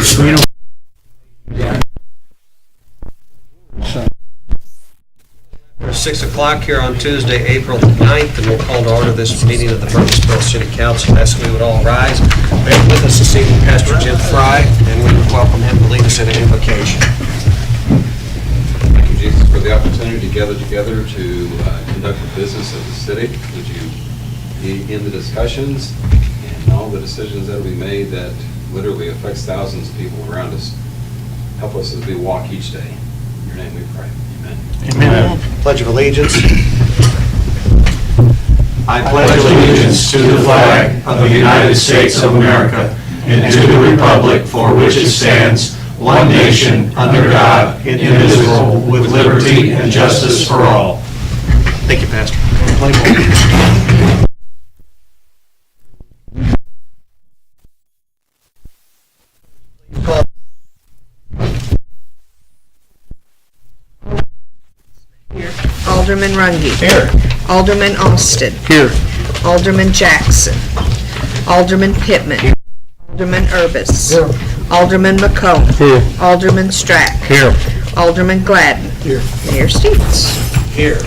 It's 6 o'clock here on Tuesday, April the 9th, and we'll call to order this meeting of the Murphysboro City Council. Ask we would all rise. We have with us this evening Pastor Jim Fry, and we would welcome him to lead us in an invocation. Thank you, Jesus, for the opportunity to gather together to conduct the business of the city. Would you be in the discussions and all the decisions that will be made that literally affects thousands of people around us? Help us as we walk each day. In your name we pray. Amen. Amen. Pledge of allegiance. I pledge allegiance to the flag of the United States of America and to the republic for which it stands, one nation, under God, indivisible, with liberty and justice for all. Thank you, Pastor. Alderman Runge. Here. Alderman Austin. Here. Alderman Jackson. Alderman Pittman. Alderman Urbis. Here. Alderman McComb. Here. Alderman Strack. Here. Alderman Gladden. Here. Mayor Stevens. Here.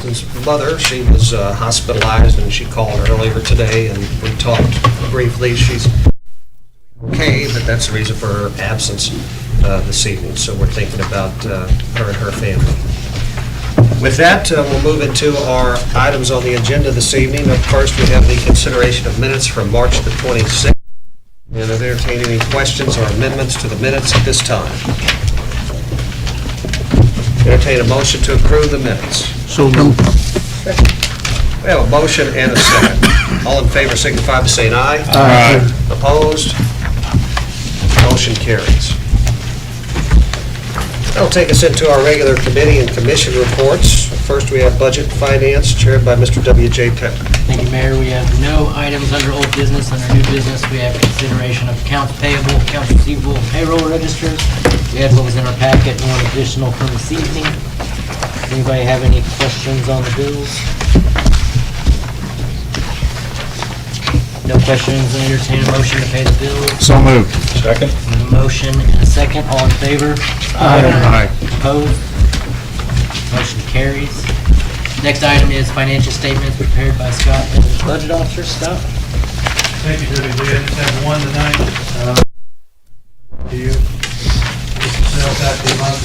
His mother, she was hospitalized, and she called earlier today, and we talked briefly. She's okay, but that's the reason for her absence this evening. So we're thinking about her and her family. With that, we'll move into our items on the agenda this evening. Up first, we have the consideration of minutes from March the 26th. And I've entertained any questions or amendments to the minutes at this time. Entertain a motion to approve the minutes. So moved. We have a motion and a second. All in favor signify by saying aye. Aye. Opposed? Motion carries. That'll take us into our regular committee and commission reports. First, we have Budget and Finance, chaired by Mr. W.J. Pittman. Thank you, Mayor. We have no items under old business. Under new business, we have consideration of accounts payable, accounts receivable, and payroll registers. We have what was in our packet and one additional from this evening. Anybody have any questions on the bills? No questions, and entertain a motion to pay the bills. So moved. Second. A motion and a second. All in favor? Aye. Opposed? Motion carries. Next item is financial statements prepared by Scott, the budget officer. Scott? Thank you, Jody. I just have one tonight. To you. This is sales tax month.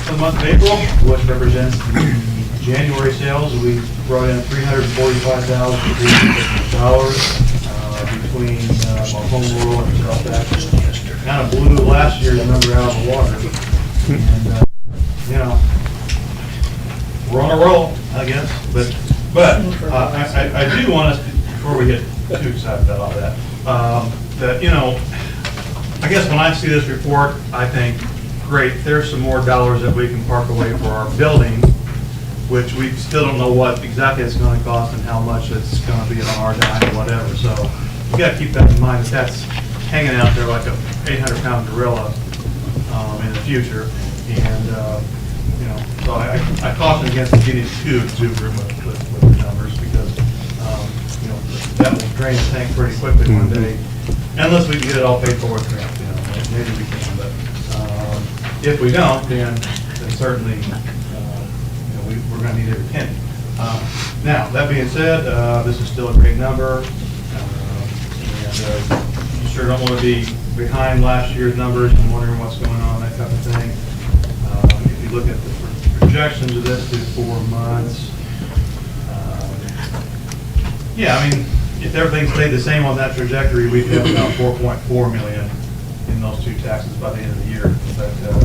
For the month of April, which represents the January sales, we brought in $345,350 between our home rule and sales tax. Kind of blew last year's number out of the water. And, you know, we're on a roll, I guess. But I do want us, before we get too excited about all that, that, you know, I guess when I see this report, I think, great, there's some more dollars that we can park away for our building, which we still don't know what exactly it's going to cost and how much it's going to be on our dime or whatever. So you got to keep that in mind, that that's hanging out there like a 800-pound gorilla in the future. And, you know, so I caution against getting too exuberant with the numbers because, you know, that will drain the tank pretty quickly one day. Unless we can get it all paid for with grant, you know, maybe we can. But if we don't, then certainly, you know, we're going to need every penny. Now, that being said, this is still a great number. And you sure don't want to be behind last year's numbers and wondering what's going on, that type of thing. If you look at the projections of this through 4 months, yeah, I mean, if everything stayed the same on that trajectory, we'd have about 4.4 million in those two taxes by the end of the year. But you know,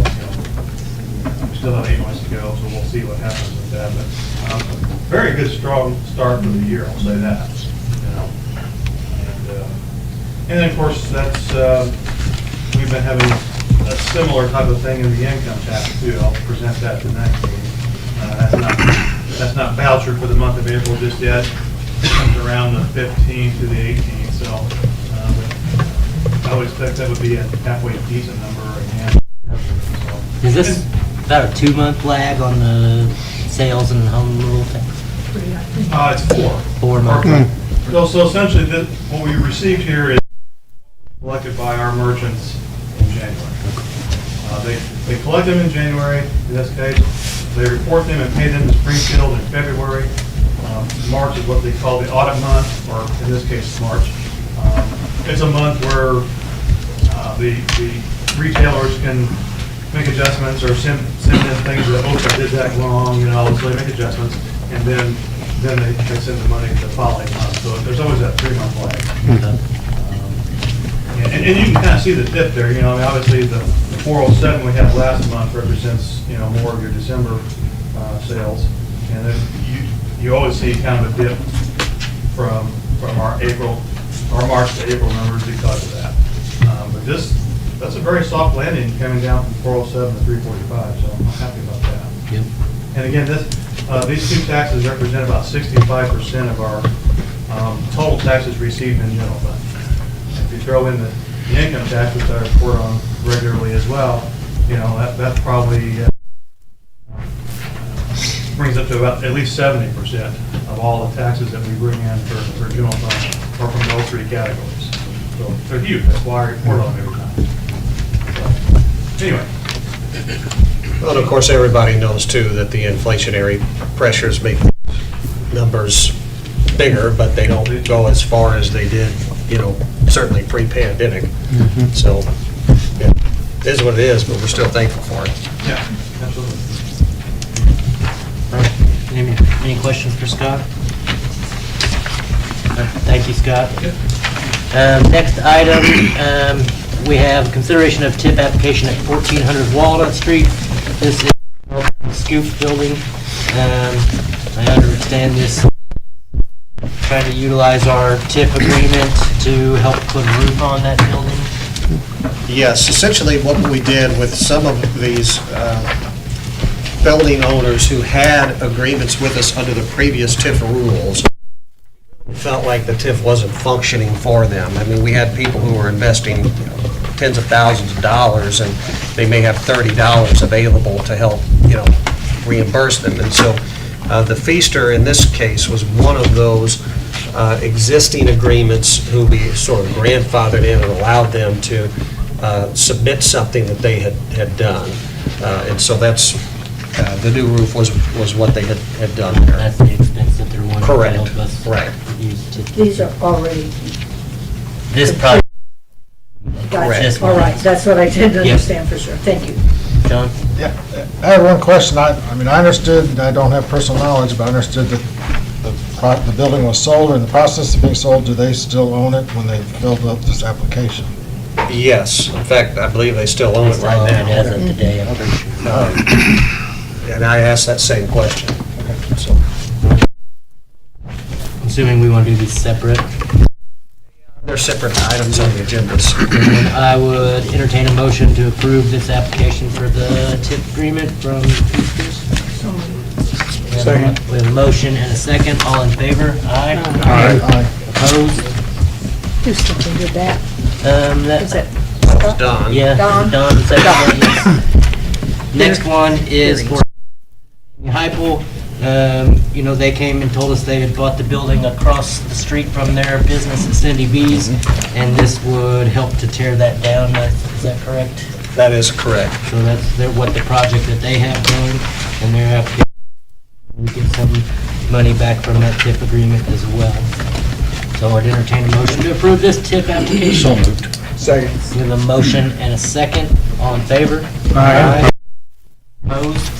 we still have 8 months to go, so we'll see what happens with that. But very good, strong start for the year. I'll say that. You know, and then of course that's we've been having a similar type of thing in the income tax too. I'll present that tonight. That's not vouchered for the month of April just yet. It comes around the 15th to the 18th, so I would expect that would be a halfway decent number again. So, Is this about a 2-month lag on the sales and home rule tax? It's 4. 4 months. So essentially, what we received here is collected by our merchants in January. They collect them in January, in this case. They report them and pay them to Springfield in February. March is what they call the audit month, or in this case, March. It's a month where the retailers can make adjustments or send in things that, oh, did that wrong, so they make adjustments, and then they send the money the following month. So there's always that 3-month lag. And you can kind of see the dip there, obviously the 407 we had last month represents, more of your December sales. And then you always see kind of a dip from our March to April numbers because of that. But that's a very soft landing coming down from 407 to 345, so I'm happy about that. Yep. And again, these two taxes represent about 65% of our total taxes received in general fund. If you throw in the income tax, which I report on regularly as well, that probably brings up to about at least 70% of all the taxes that we bring in for general fund or from those 3 categories. So they're huge. That's why I report on them every time. So, anyway. Well, and of course, everybody knows too that the inflationary pressures make numbers bigger, but they don't go as far as they did, certainly pre-pandemic. So it is what it is, but we're still thankful for it. Yeah, absolutely. Any questions for Scott? Thank you, Scott. Next item, we have consideration of TIP application at 1400 Walnut Street. This is the Scoop building. I understand this, trying to utilize our TIP agreement to help put a roof on that building. Yes, essentially what we did with some of these building owners who had agreements with us under the previous TIF rules, felt like the TIF wasn't functioning for them. I mean, we had people who were investing tens of thousands of dollars, and they may have $30 available to help, reimburse them. And so the Feaster in this case was one of those existing agreements who we sort of grandfathered in and allowed them to submit something that they had done. And so that's, the new roof was what they had done there. That's the expense that they're wanting to Correct. help us Right. use to. These are already, This project, gotcha, This all one. right, that's what I didn't Yep. understand for sure, thank you. John? Yeah, I have one question. I understood, I don't have personal knowledge, but I understood that the building was sold or in the process of being sold. Do they still own it when they filled out this application? Yes, in fact, I believe they still own it right now. As of today, I'm pretty sure. And I asked that same question. So, Assuming we want to do these separate, they're separate items on the agendas. I would entertain a motion to approve this application for the TIP agreement from Feasters. Second. We have a motion and a second. All in favor? Aye. Aye. Opposed? Who seconded that? Is it That was done. Yeah, Don? Don seconded, yes. Next one is for Hypel. They came and told us they had bought the building across the street from their business at Cindy B's, and this would help to tear that down. Is that correct? That is correct. So that's what the project that they have going, and they're application. We get some money back from that TIP agreement as well. So I'd entertain a motion to approve this TIP application. So moved. Second. We have a motion and a second. All in favor? Aye. Opposed?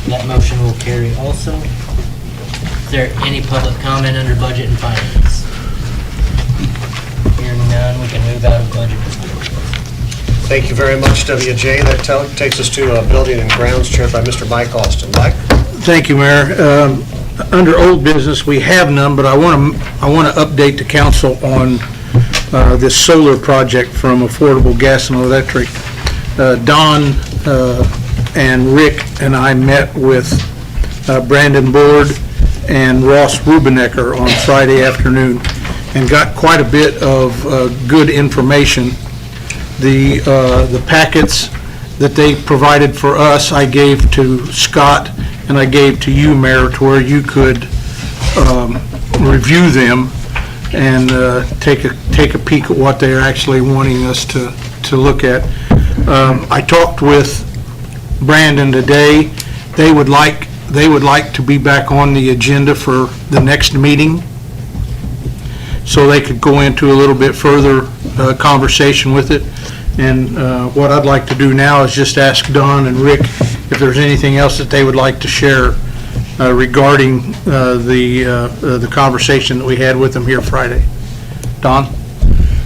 That motion will carry also. Is there any public comment under budget and finance? Hearing none, we can move out of budget. Thank you very much, WJ. That takes us to a building and grounds chair by Mr. Mike Austin. Mike? Thank you, Mayor. Under old business, we have none, but I want to update the council on this solar project from Affordable Gas and Electric. Don and Rick and I met with Brandon Board and Ross Rubenecker on Friday afternoon and got quite a bit of good information. The packets that they provided for us, I gave to Scott and I gave to you, Mayor, to where you could review them and take a peek at what they're actually wanting us to look at. I talked with Brandon today. They would like to be back on the agenda for the next meeting, so they could go into a little bit further conversation with it. And what I'd like to do now is just ask Don and Rick if there's anything else that they would like to share regarding the conversation that we had with them here Friday. Don?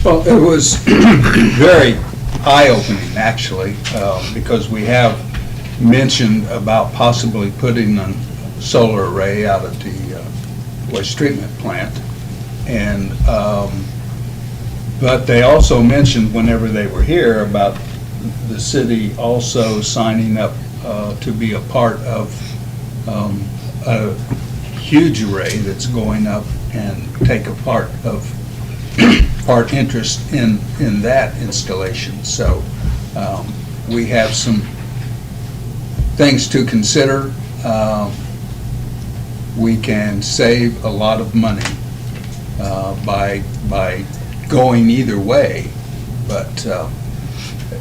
Well, it was very eye-opening, actually, because we have mentioned about possibly putting a solar array out at the waste treatment plant. And, but they also mentioned whenever they were here about the city also signing up to be a part of a huge array that's going up and take a part interest in that installation. So we have some things to consider. We can save a lot of money by going either way, but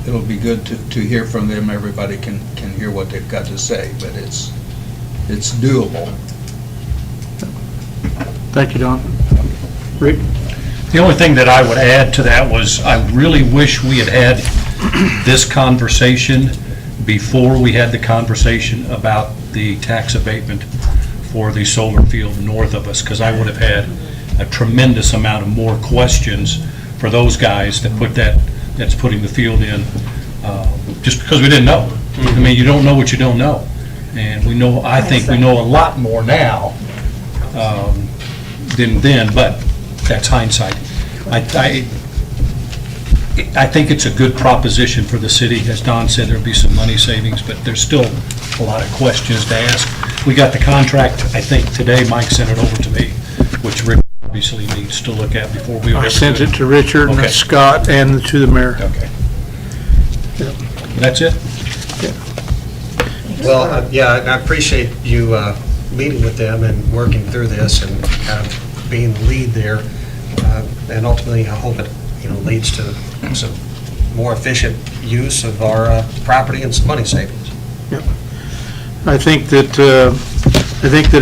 it'll be good to hear from them. Everybody can hear what they've got to say, but it's doable. Thank you, Don. Rick? The only thing that I would add to that was I really wish we had this conversation before we had the conversation about the tax abatement for the solar field north of us, because I would have had a tremendous amount of more questions for those guys that's putting the field in, just because we didn't know. I mean, you don't know what you don't know. And I think we know a lot more now than then, but that's hindsight. I think it's a good proposition for the city. As Don said, there'll be some money savings, but there's still a lot of questions to ask. We got the contract, I think, today. Mike sent it over to me, which Rick obviously needs to look at before we... I sent it to Richard and Okay. Scott and to the mayor. Okay. That's it? Well, yeah, I appreciate you meeting with them and working through this and kind of being the lead there. And ultimately, I hope it, leads to some more efficient use of our property and some money savings. Yep. I think that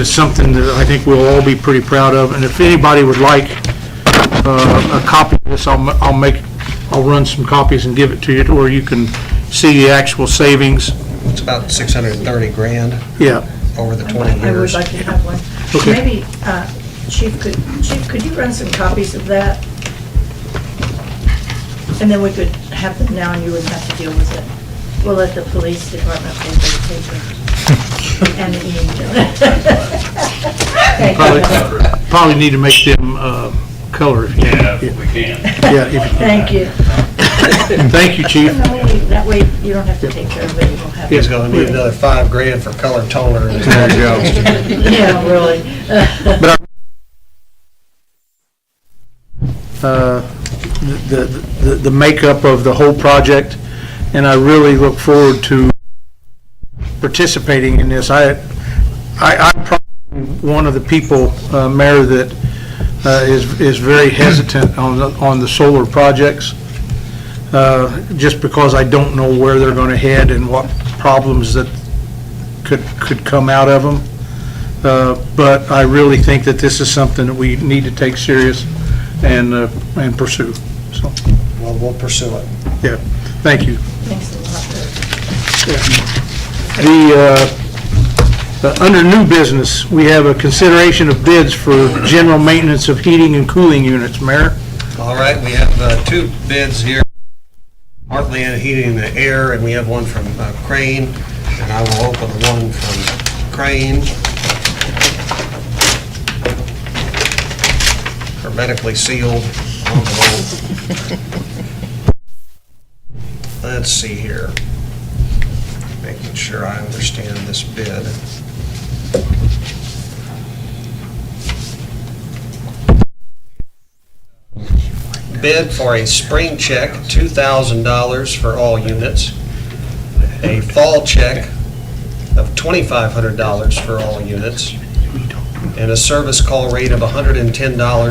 it's something that I think we'll all be pretty proud of. And if anybody would like a copy of this, I'll run some copies and give it to you, to where you can see the actual savings. It's about 630 grand Yeah. over the 20 I would years. like to have one. Okay. Maybe, Chief, could you run some copies of that? And then we could have them now and you wouldn't have to deal with it. We'll let the police department pay for the paper. And the email. Probably need to make them color if you can. Yeah, if we can. Yeah, if you can. Thank you. Thank you, Chief. That way you don't have to take care of it, you don't have. He's going to need another $5 grand for color toner. Yeah, really. But the makeup of the whole project, and I really look forward to participating in this. I'm probably one of the people, Mayor, that is very hesitant on the solar projects, just because I don't know where they're going to head and what problems that could come out of them. But I really think that this is something that we need to take serious and pursue. So, Well, we'll pursue it. yeah, thank you. Thanks a lot. Under new business, we have a consideration of bids for general maintenance of heating and cooling units. Mayor? All right, we have two bids here. Heartland Heating and Air, and we have one from Crane, and I will open the one from Crane. Hermetically sealed envelope. Let's see here. Making sure I understand this bid. Bid for a spring check, $2,000 for all units. A fall check of $2,500 for all units. and a service call rate of $110 an hour.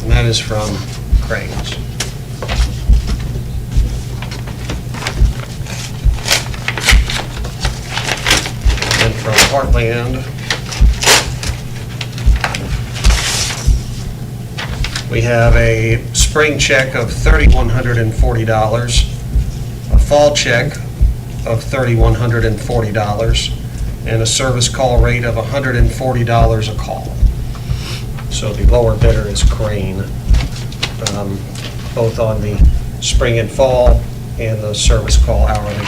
And that is from Cranes. And from Heartland, we have a spring check of $3,140, a fall check of $3,140, and a service call rate of $140 a call. So the lower bidder is Crane, both on the spring and fall and the service call hourly rate.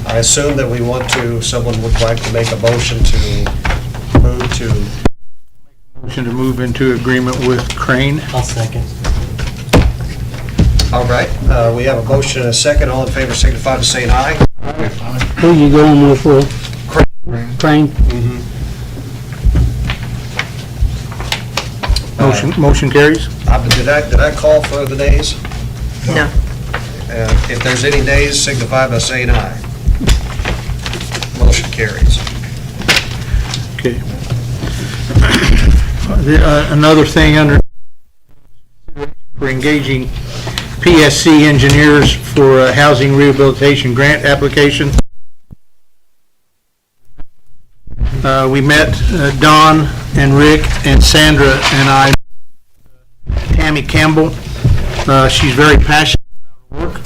I assume that we want to, someone would like to make a motion to move to, Motion to move into agreement with Crane. I'll second. all right, we have a motion and a second. All in favor signify by saying aye. Who you going with, Will? Crane? Motion carries. Did I call for the nays? No. If there's any nays, signify by saying aye. Motion carries. Okay. Another thing under, we're engaging PSC engineers for a housing rehabilitation grant application. We met Don and Rick and Sandra and I, Tammy Campbell. She's very passionate about her work.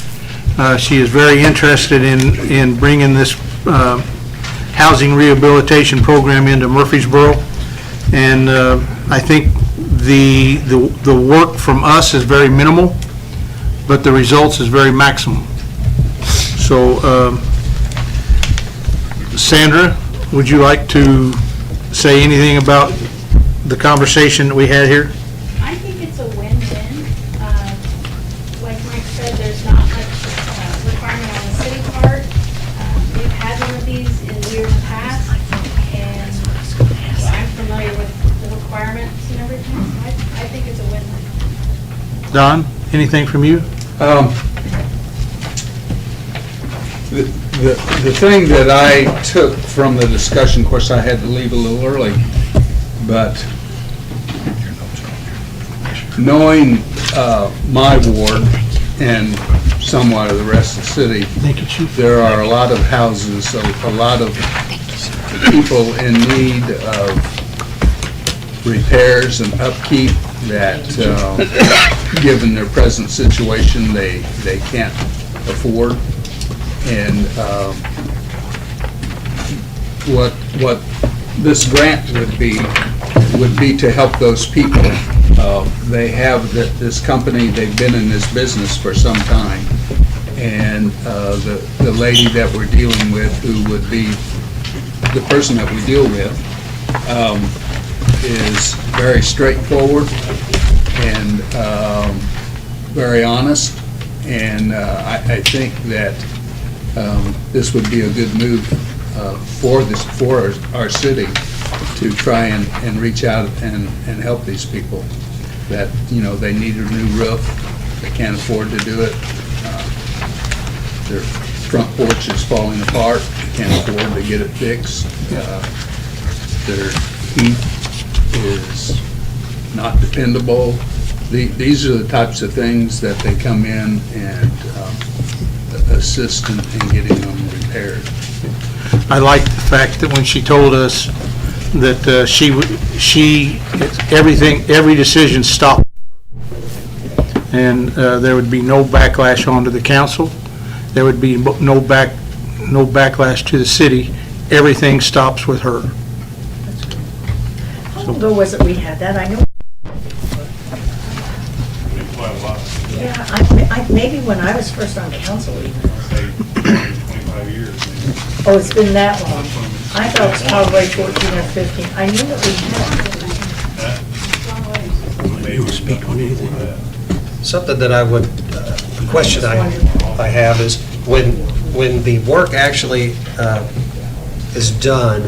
She is very interested in bringing this housing rehabilitation program into Murphysboro. And I think the work from us is very minimal, but the results is very maximum. So, Sandra, would you like to say anything about the conversation that we had here? I think it's a win-win. Like Mike said, there's not much requirement on the city part. We've had one of these in years past, and so I'm familiar with the requirements and everything, so I think it's a win-win. Don, anything from you? The thing that I took from the discussion, of course, I had to leave a little early, but knowing my ward and somewhat of the rest of the city, there are a lot of houses, a lot of people in need of repairs and upkeep that, given their present situation, they can't afford. And what this grant would be to help those people. They have this company, they've been in this business for some time, and the lady that we're dealing with, who would be the person that we deal with, is very straightforward and very honest, and I think that this would be a good move for our city to try and reach out and help these people that, they need a new roof, they can't afford to do it, their front porch is falling apart, they can't afford to get it fixed, their heat is not dependable. These are the types of things that they come in and assist in getting them repaired. I like the fact that when she told us that every decision stopped, and there would be no backlash onto the council, there would be no backlash to the city, everything stops with her. How long ago was it we had that? I know. Yeah, maybe when I was first on council even. 25 years. Oh, it's been that long. I thought it was probably 14 or 15. I knew that we had. Something that I would, a question I have is, when the work actually is done,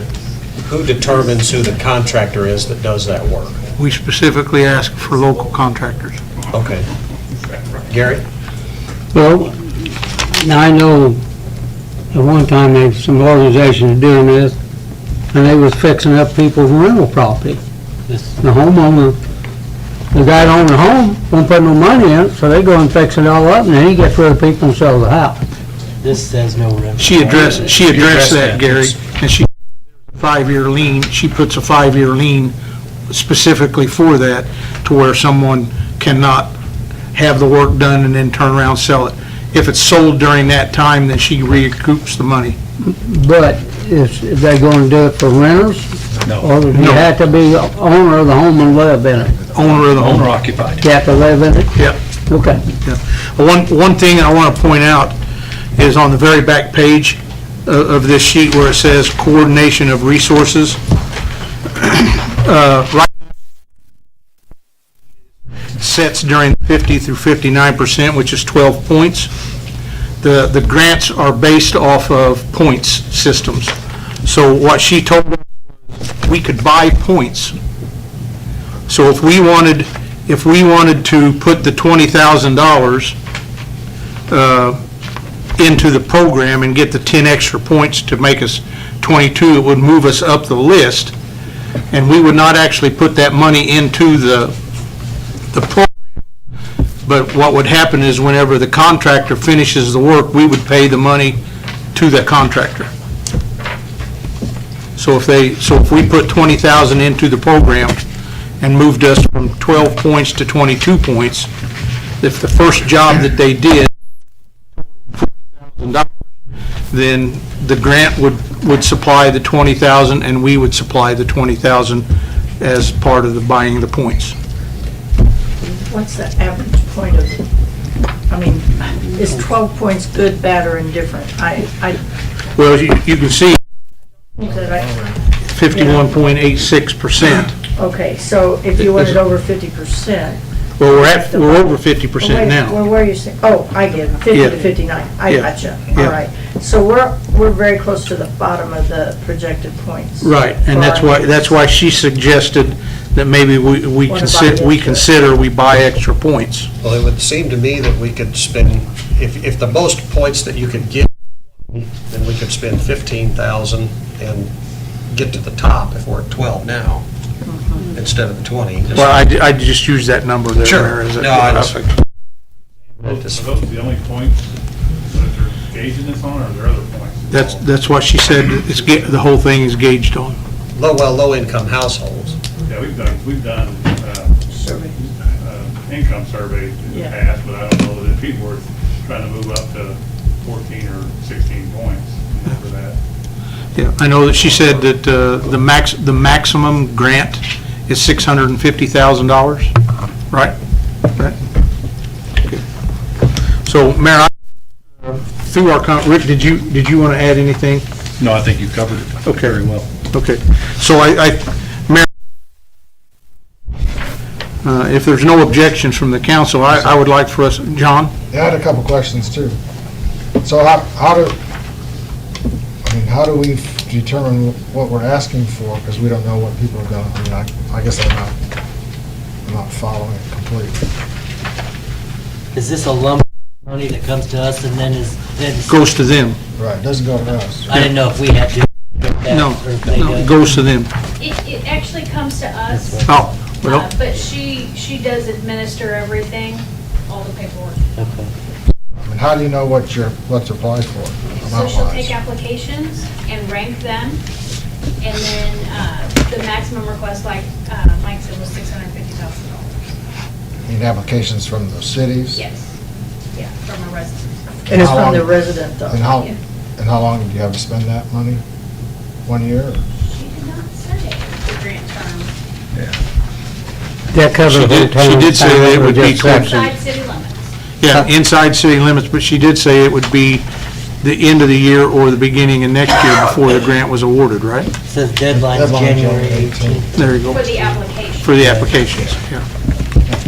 who determines who the contractor is that does that work? We specifically ask for local contractors. Okay. Gary? Well, now I know at one time there's some organizations doing this, and they was fixing up people's rental property. This, The homeowner, the guy that owned the home won't put no money in it, so they go and fix it all up, and then he gets rid of people and sells the house. this says no rental. She addressed that, Gary, and she, 5-year lien, she puts a 5-year lien specifically for that, to where someone cannot have the work done and then turn around and sell it. If it's sold during that time, then she recoups the money. But is they gonna do it for renters? No. Or do you No. have to be owner of the home and live in it? Owner of the home. Owner occupied. You have to live in it? Yep. Okay. One thing I want to point out is on the very back page of this sheet where it says coordination of resources. Right sets during 50 through 59%, which is 12 points. The grants are based off of points systems. So what she told us, we could buy points. So if we wanted to put the $20,000 into the program and get the 10 extra points to make us 22, it would move us up the list, and we would not actually put that money into the program. But what would happen is whenever the contractor finishes the work, we would pay the money to the contractor. So if we put 20,000 into the program and moved us from 12 points to 22 points, if the first job that they did, $40,000, then the grant would supply the 20,000 and we would supply the 20,000 as part of the buying the points. What's the average point of, I mean, is 12 points good, bad, or indifferent? Well, you can see That I- 51.86%. Okay, so if you went it over 50%. Well, we're over 50% now. Well, where are you saying, oh, I get it, 50 Yeah. to 59, I Yeah. gotcha, Yeah. all right. So we're very close to the bottom of the projected points. Right, and that's why she suggested that maybe we Wanna buy extra. consider we buy extra points. Well, it would seem to me that we could spend, if the most points that you could get, then we could spend 15,000 and get to the top if we're at 12 now, instead of the 20. Well, I just use that number there. Sure. as a- No, I just- Are those the only points that they're gauging this on, or are there other points? That's what she said, the whole thing is gauged on. Low-income households. Yeah, we've done Survey. income surveys in the Yeah. past, but I don't know that people were trying to move up to 14 or 16 points for that. Yeah, I know that she said that the maximum grant is $650,000, right? Right. Okay. So, Mayor, through our, Rick, did you want to add anything? No, I think you covered it Okay. very well. Okay, so Mayor, if there's no objections from the council, I would like for us, John? Yeah, I had a couple questions too. So how do we determine what we're asking for, because we don't know what people are going, I guess I'm not following it completely. Is this a lump of money that comes to us and then Goes to them. Right, it doesn't go to us. I didn't know if we had to. No, or if they no, it do. goes to them. It actually comes to us, Oh, well, but she does administer everything, all the paperwork. Okay. I mean, how do you know what applies for, So she'll take amount-wise? applications and rank them, and then the maximum request, like Mike said, was $650,000. Need applications from the cities? Yes, yeah, from a resident. And it's How from the long- resident though. And how long do you have to spend that money? 1 year? or- She did not say the grant term. That covers She did- the town. she did say that it would be just close. section. Inside city limits. yeah, inside city limits, but she did say it would be the end of the year or the beginning of next year before the grant was awarded, right? It says deadline's Deadline January January 18th. There you go. For the application. For the applications, yeah.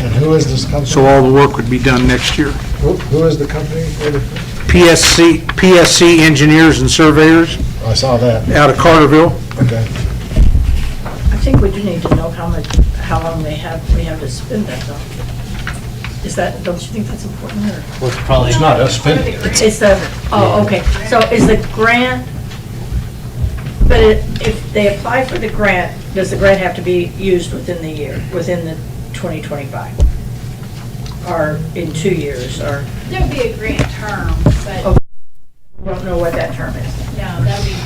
And who is this company? So all the work would be done next year. Who is the company? PSC Engineers and Surveyors I saw that, out of Carterville. okay. I think we do need to know how long we have to spend that though. Is that, don't you think that's important, or? Well, it's probably. It's not us spending it. It's the, oh, okay, so is the grant, but if they apply for the grant, does the grant have to be used within the year, within the 2025? Or in 2 years, or, There would be a grant term, but Okay. we don't know what that term is? no, that would be.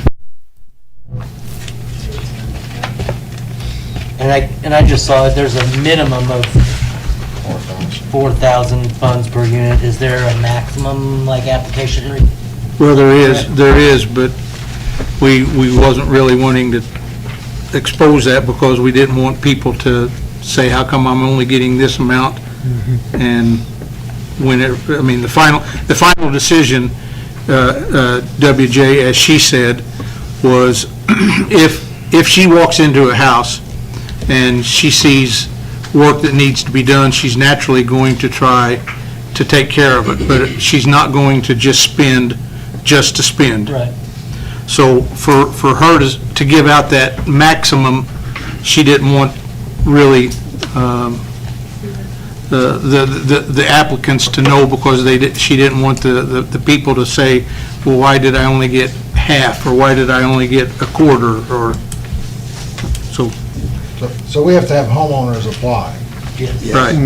And I just saw it, there's a minimum of 4,000 funds per unit. Is there a maximum, like, application rate? Well, there is, but we wasn't really wanting to expose that because we didn't want people to say, how come I'm only getting this amount? And when it, I mean, the final decision, WJ, as she said, was if she walks into a house and she sees work that needs to be done, she's naturally going to try to take care of it, but she's not going to just spend just to spend. Right. So for her to give out that maximum, she didn't want really the applicants to know, because she didn't want the people to say, well, why did I only get half, or why did I only get a quarter, or so. So we have to have homeowners apply. Yes. Right.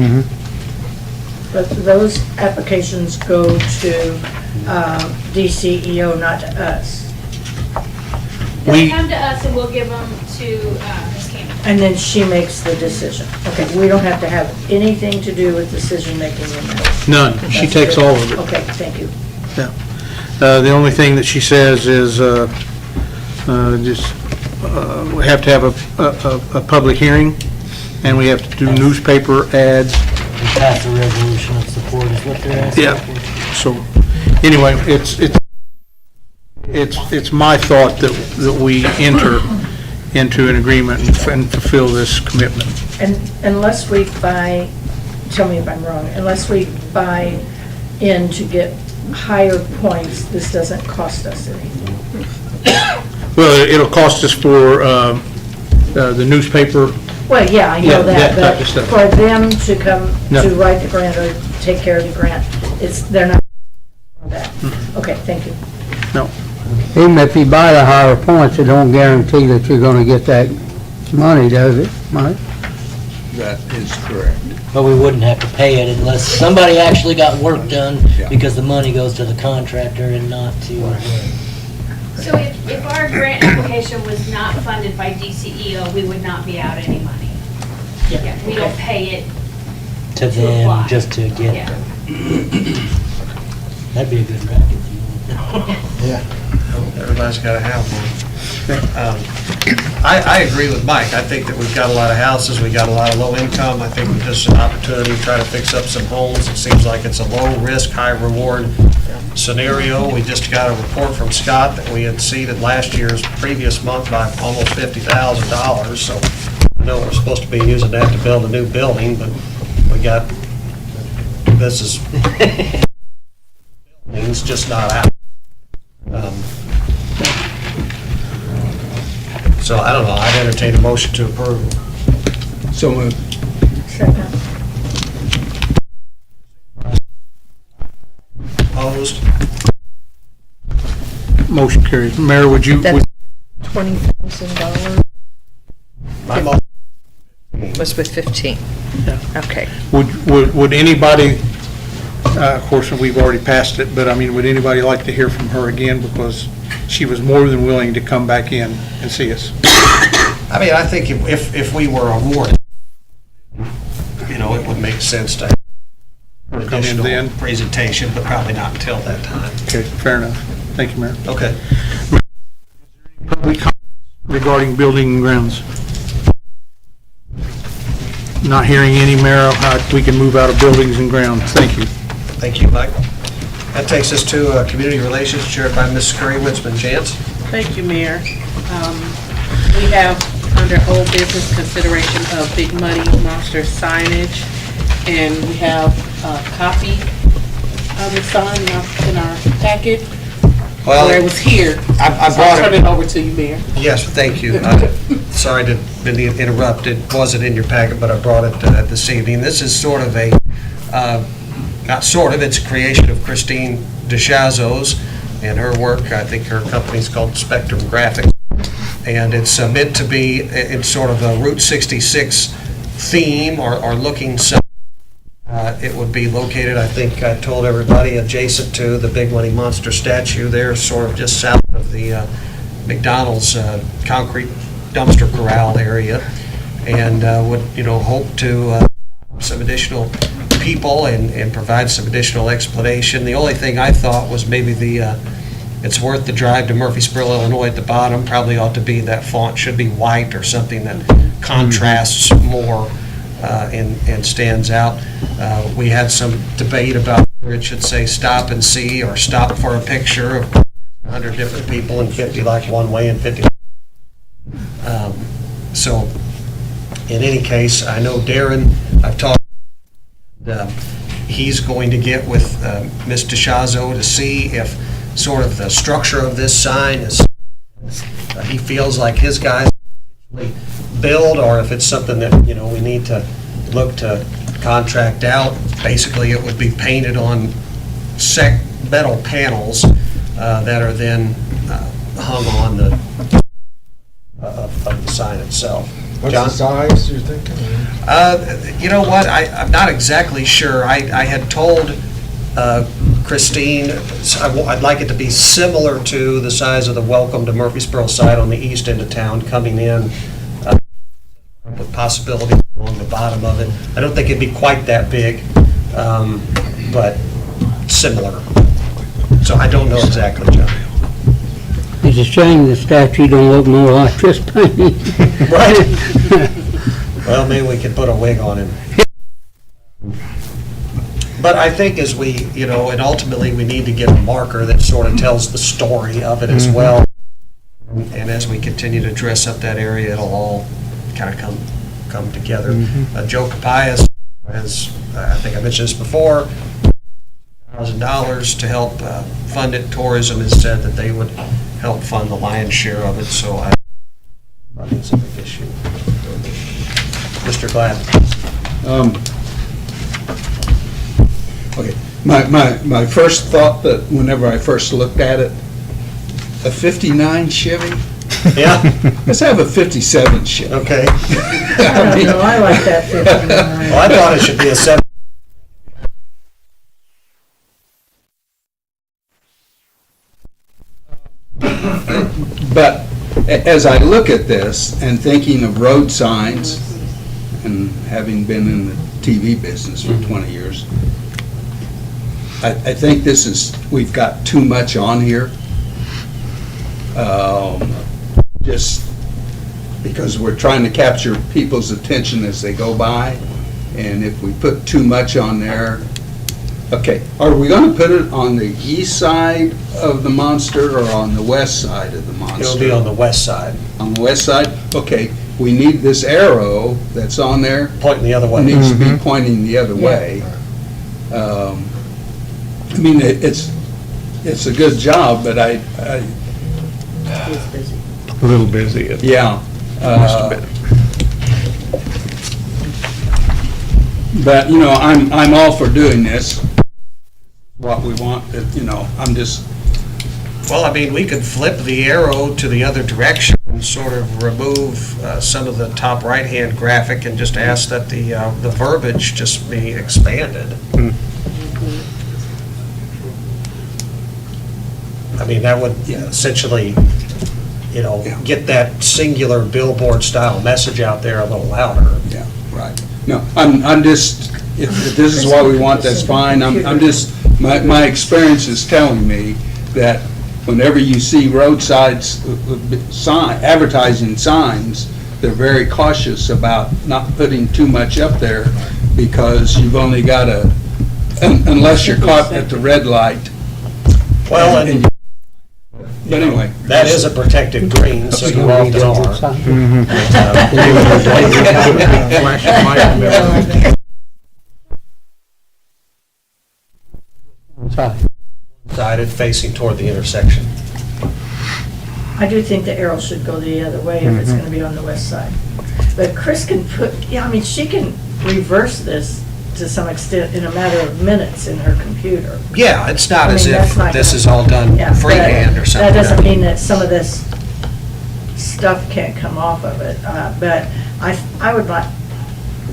But those applications go to DCEO, not to us. They'll come to us and we'll give them to Ms. Campbell. And then she makes the decision. Okay, we don't have to have anything to do with decision-making in that. None. She takes all of it. Okay, thank you. The only thing that she says is we have to have a public hearing, and we have to do newspaper ads. And pass a resolution of support is what they're asking Yeah. for. So, anyway, it's my thought that we enter into an agreement and fulfill this commitment. And unless we buy, tell me if I'm wrong, unless we buy in to get higher points, this doesn't cost us anything. Well, it'll cost us for the newspaper. Well, yeah, I Yeah, know that that, type of stuff. but for them to come No. to write the grant or take care of the grant, they're not that. Mm-hmm. Okay, thank you. No. Even if you buy the higher points, it don't guarantee that you're gonna get that money, does it, Mike? That is correct. But we wouldn't have to pay it unless somebody actually got work done, Yeah. because the money goes to the contractor and not to. So if our grant application was not funded by DCEO, we would not be out any money. Yeah, we don't pay it. To To them, apply. just to get Yeah. them. That'd be a good racket. Everybody's got to have one. I agree with Mike. I think that we've got a lot of houses, we got a lot of low income. I think this is an opportunity to try to fix up some homes. It seems like it's a low risk, high reward scenario. We just got a report from Scott that we had exceeded last year's previous month by almost $50,000. So I know we're supposed to be using that to build a new building, but we got, this is, it's just not out. So I don't know, I'd entertain a motion to approve. So moved. Second. Opposed? Motion carries. Mayor, would you? That's $20,000 My motion. was with 15. Yeah. Okay. Would anybody, of course, we've already passed it, but I mean, would anybody like to hear from her again? Because she was more than willing to come back in and see us. I mean, I think if we were awarded, you know, it would make sense to have an Come in then. additional presentation, but probably not until that time. Okay, fair enough. Thank you, Mayor. Okay. Public comment regarding building and grounds. Not hearing any, Mayor, we can move out of buildings and grounds. Thank you. Thank you, Mike. That takes us to Community Relations, chaired by Ms. Curry Witzman. Chance? Thank you, Mayor. We have under old business consideration of Big Money Monster signage, and we have a copy of the sign in our packet, Well, where it was here. I So brought I'll turn it. it over to you, Mayor. Yes, thank you. Sorry to be interrupted. It wasn't in your packet, but I brought it this evening. This is sort of a not sort of, it's a creation of Christine DeShazo's and her work. I think her company's called Spectrum Graphics. And it's meant to be in sort of a Route 66 theme or looking something. It would be located, I think I told everybody, adjacent to the Big Money Monster statue there, sort of just south of the McDonald's concrete dumpster corral area. And would, hope to some additional people and provide some additional explanation. The only thing I thought was maybe it's worth the drive to Murphysboro, Illinois at the bottom. Probably ought to be, that font should be white or something that contrasts more and stands out. We had some debate about whether it should say stop and see or stop for a picture of 100 different people and 50 like one way and 50. So in any case, I know Darren, I've talked, he's going to get with Ms. DeShazo to see if sort of the structure of this sign is, he feels like his guys build, or if it's something that, we need to look to contract out. Basically, it would be painted on metal panels that are then hung on of the sign itself. What's the size you're thinking? You know what, I'm not exactly sure. I had told Christine, I'd like it to be similar to the size of the Welcome to Murphysboro site on the east end of town coming in, with possibility along the bottom of it. I don't think it'd be quite that big, but similar. So I don't know exactly, John. It's a shame the statue don't look more like this painting. Right? Well, maybe we could put a wig on him. But I think as we, and ultimately we need to get a marker that sort of tells the story of it as well. And as we continue to dress up that area, it'll all kind of come together. Joe Capias has, I think I mentioned this before, $1,000 to help fund it. Tourism has said that they would help fund the lion's share of it, so I think it's a big issue. Mr. Glad. Okay, my first thought that whenever I first looked at it, a 59 Chevy? Yeah? Let's have a 57 Chevy. Okay. I don't know, I like that 59. Well, I thought it should be a 7. But as I look at this and thinking of road signs, and having been in the TV business for 20 years, I think we've got too much on here. Just because we're trying to capture people's attention as they go by, and if we put too much on there, okay, are we going to put it on the east side of the monster or on the west side of the monster? It'll be on the west side. On the west side? Okay, we need this arrow that's on there. Pointing the other way. Needs to be pointing the other way. I mean, it's a good job, but He's busy. A little busy. yeah. Must have been. But, I'm all for doing this, what we want, I'm just, Well, I mean, we could flip the arrow to the other direction and sort of remove some of the top right-hand graphic and just ask that the verbiage just be expanded. I mean, that would essentially, get that singular billboard-style message out there a little louder. yeah, right. No, I'm just, if this is what we want, that's fine. I'm just, my experience is telling me that whenever you see roadsides, advertising signs, they're very cautious about not putting too much up there because you've only got unless you're caught at the red light. Well, But anyway. that is a protected green, so you often are. Flash your mic in there. Sided facing toward the intersection. I do think the arrow should go the other way if it's gonna be on the west side. But Chris can she can reverse this to some extent in a matter of minutes in her computer. Yeah, it's not I as mean, if that's not this gonna- is all done Yeah, but freehand or something. That doesn't mean that some of this stuff can't come off of it, but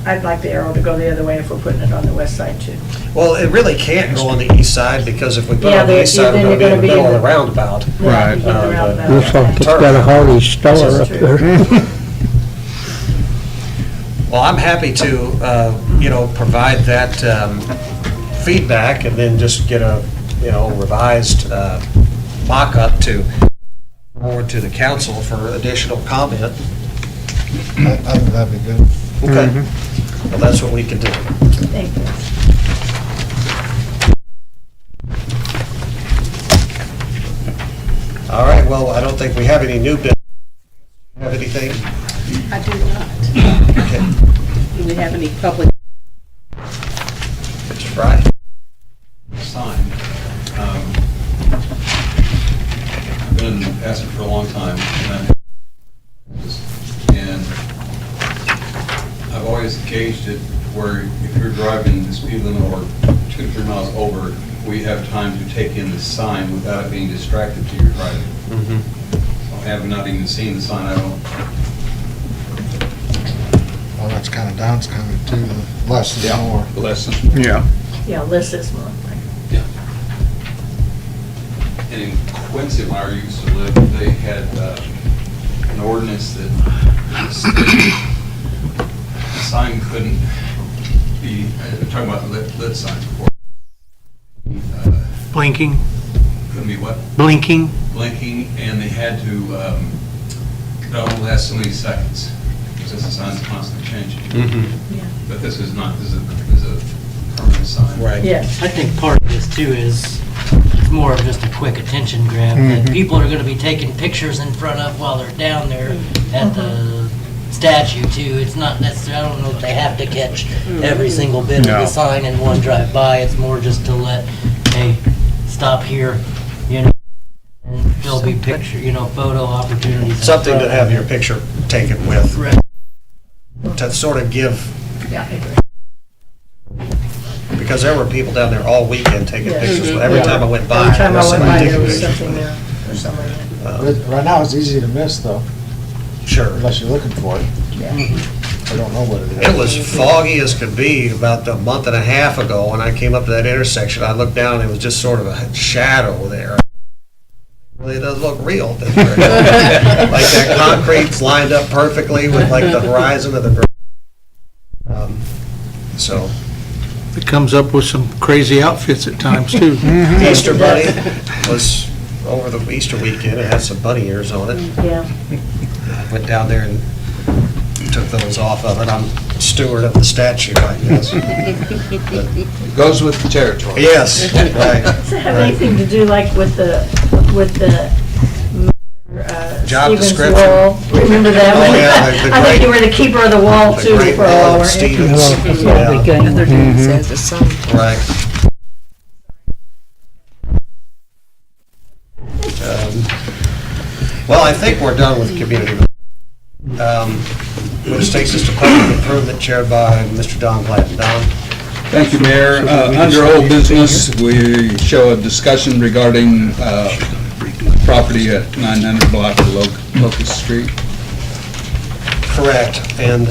I'd like the arrow to go the other way if we're putting it on the west side too. Well, it really can't go on the east side, because if we put it Yeah, on the east side, then we're you're gonna be in the gonna be middle of in the roundabout. Yeah, you get around that. Looks like it's got a Hardy Star This is up true. there. Well, I'm happy to, provide that feedback and then just get a, revised mock-up to forward to the council for additional comment. I think that'd be good. Okay. Well, that's what we can do. Thank you. All right, well, I don't think we have any new business. Have anything? I do not. Okay. Do we have any public? Mr. Fry? Sign. I've been asking for a long time, and I've always gauged it where if you're driving the speed limit or 2 to 3 miles over, we have time to take in the sign without it being distracted to your driving. So I have not even seen the sign, I don't, Well, that's kind of down, it's kind of too, less is more. Lessons. Yeah. Yeah, less is more. and in Quincy, where I used to live, they had an ordinance that the sign couldn't be, I'm talking about lit signs before. Blinking, Couldn't be what? blinking. Blinking, and they had to, it only lasts so many seconds, because the sign's constantly changing. Yeah. But this is not, this is a permanent sign. Right. Yes. I think part of this too is, it's more of just a quick attention grab that people are gonna be taking pictures in front of while they're down there at the statue too. It's not necessarily, I don't know if they have to catch every single bit of No. the sign in one drive by. It's more just to let, hey, stop here, and there'll be picture, photo opportunities. in Something to front. have your picture taken with, Right. to sort of give, Yeah, I agree. because there were people down there all weekend taking Yeah. pictures. Every Yeah. time I went by. Every time I there was went by, somebody there was taking something pictures. there, or somebody there. But right now, it's easy to miss, though, Sure. unless you're looking for it. I don't know what it is. It was foggy as could be about a month and a half ago when I came up to that intersection. I looked down and it was just sort of a shadow there. Really does look real. Like that concrete's lined up perfectly with like the horizon of the ground. So, It comes up with some crazy outfits at times too. Easter Bunny was over the Easter weekend. It had some bunny ears on it. Yeah. Went down there and took those off of it. I'm steward of the statue, I guess. It goes with the territory. Yes, right. Does it have right. anything to do like with the Job Stevens description? wall? Remember that one? Oh, yeah, the I think great- you were the keeper of the wall The too great for a wall while, of weren't you? Stevens. That's what Yeah, became. Other dude says the sun. right. Well, I think we're done with community. Which takes us to public improvement chaired by Mr. Don Gladden. Don? Thank you, Mayor. Under old business, we show a discussion regarding property at 900 block of Locust Street. Correct, and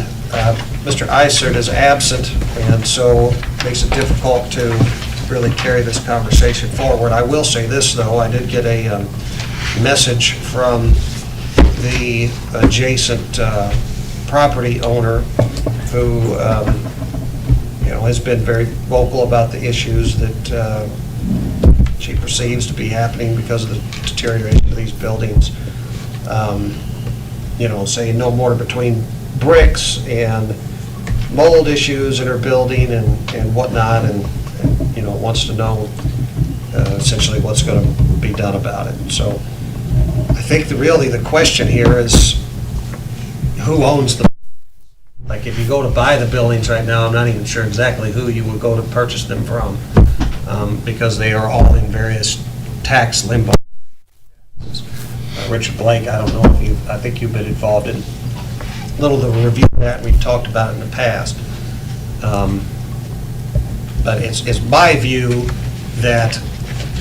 Mr. Isert is absent, and so makes it difficult to really carry this conversation forward. I will say this, though, I did get a message from the adjacent property owner who, has been very vocal about the issues that she perceives to be happening because of the deterioration of these buildings. Saying no more between bricks and mold issues in her building and whatnot, and wants to know essentially what's going to be done about it. So I think really the question here is who owns the, like if you go to buy the buildings right now, I'm not even sure exactly who you would go to purchase them from, because they are all in various tax limbo. Richard Blake, I don't know if I think you've been involved in a little of the review of that, and we've talked about it in the past. But it's my view that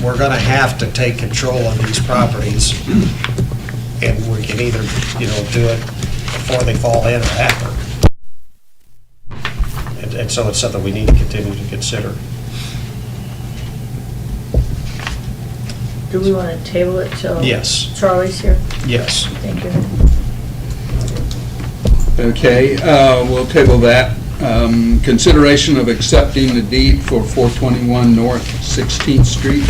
we're gonna have to take control of these properties, and we can either, do it before they fall in or after. And so it's something we need to continue to consider. Do we want to table it till? Yes. Charlie's here? Yes. Thank you. Okay, we'll table that. Consideration of accepting the deed for 421 North 16th Street.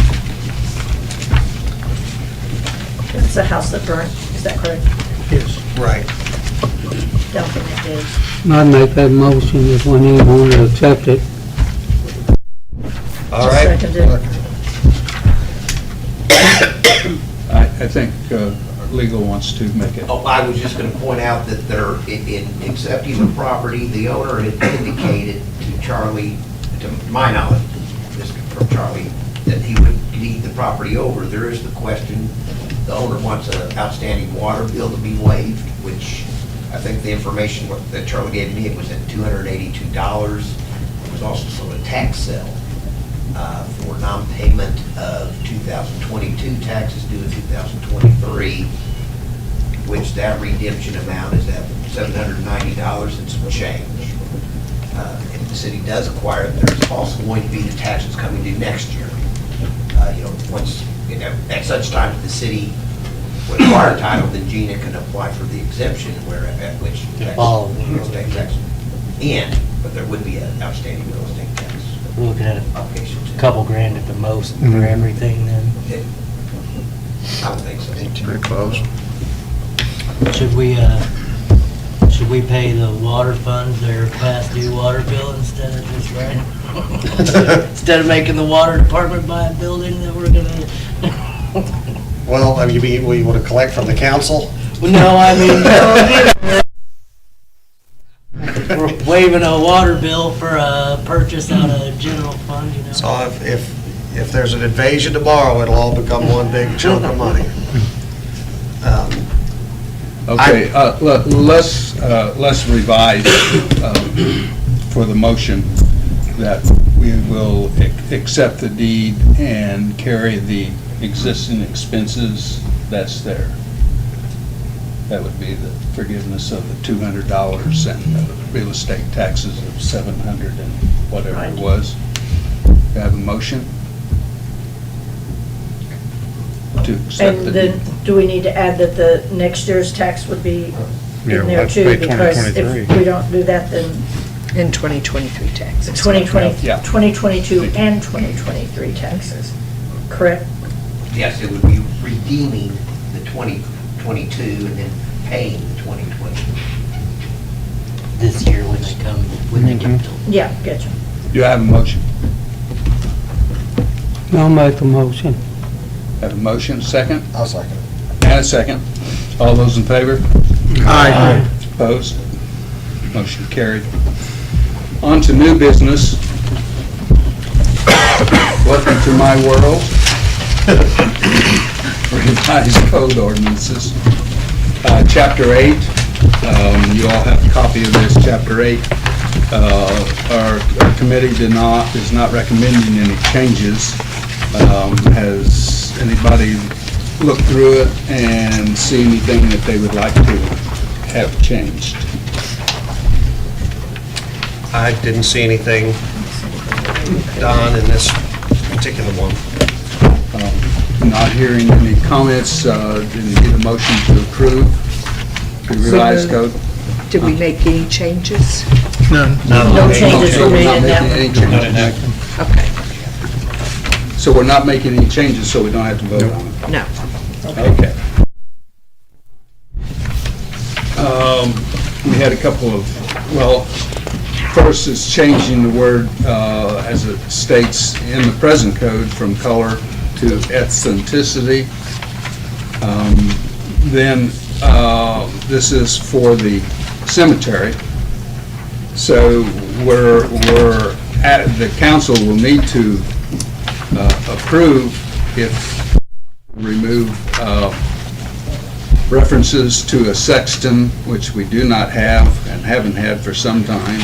That's the house that burnt, is that correct? Yes. Right. Don't think it is. I'd make that motion if we need one to accept it. All right. Seconded. I think legal wants to make it. Oh, I was just going to point out that they're, in accepting the property, the owner had indicated to Charlie, to my knowledge, just from Charlie, that he would deed the property over. There is the question, the owner wants an outstanding water bill to be waived, which I think the information that Charlie gave me, it was at $282. There was also a tax sale for non-payment of 2022 taxes due in 2023, which that redemption amount is at $790 and some change. If the city does acquire it, there's also going to be the taxes coming due next year. Once, at such time that the city would acquire title, then Gina can apply for the exemption, where at which real estate tax end, but there would be an outstanding real estate tax. We're looking at a Obligation to- couple grand at the most for everything then. I would think so. Very close. Should we pay the water funds their past due water bill instead of just writing? Instead of making the water department buy a building that we're gonna. Well, you mean, we want to collect from the council? No, I mean, we're waiving a water bill for a purchase out of general fund, So if there's an invasion tomorrow, it'll all become one big chunk of money. Okay, let's revise for the motion that we will accept the deed and carry the existing expenses that's there. That would be the forgiveness of the $200 and the real estate taxes of $700 and whatever it was. Do I have a motion to accept And the then, deed? do we need to add that the next year's tax would be Yeah, in we'll there have to too? pay Because if 2023. we don't do that, then In 2023 taxes. 2022 and 2023 taxes, correct? Yes, it would be redeeming the 2022 and then paying the 2020. this year when they come, when they get built. Yeah, getcha. Do I have a motion? I'll make a motion. Have a motion, second? I'll second it. And a second. All those in favor? Aye. Opposed? Motion carried. On to new business. Welcome to my world. Revised code ordinances. Chapter 8, you all have a copy of this, Chapter 8. Our committee is not recommending any changes. Has anybody looked through it and see anything that they would like to have changed? I didn't see anything, Don, in this particular one. Not hearing any comments, didn't get a motion to approve the revised code. Did we make any changes? None. No changes were made Not in that making one. any changes. Okay, So we're not making any changes, so we don't have to vote on it. no. Okay. We had a couple of, well, first is changing the word, as it states in the present code, from color to ethnicity. Then, this is for the cemetery. So the council will need to approve if remove references to a sexton, which we do not have and haven't had for some time.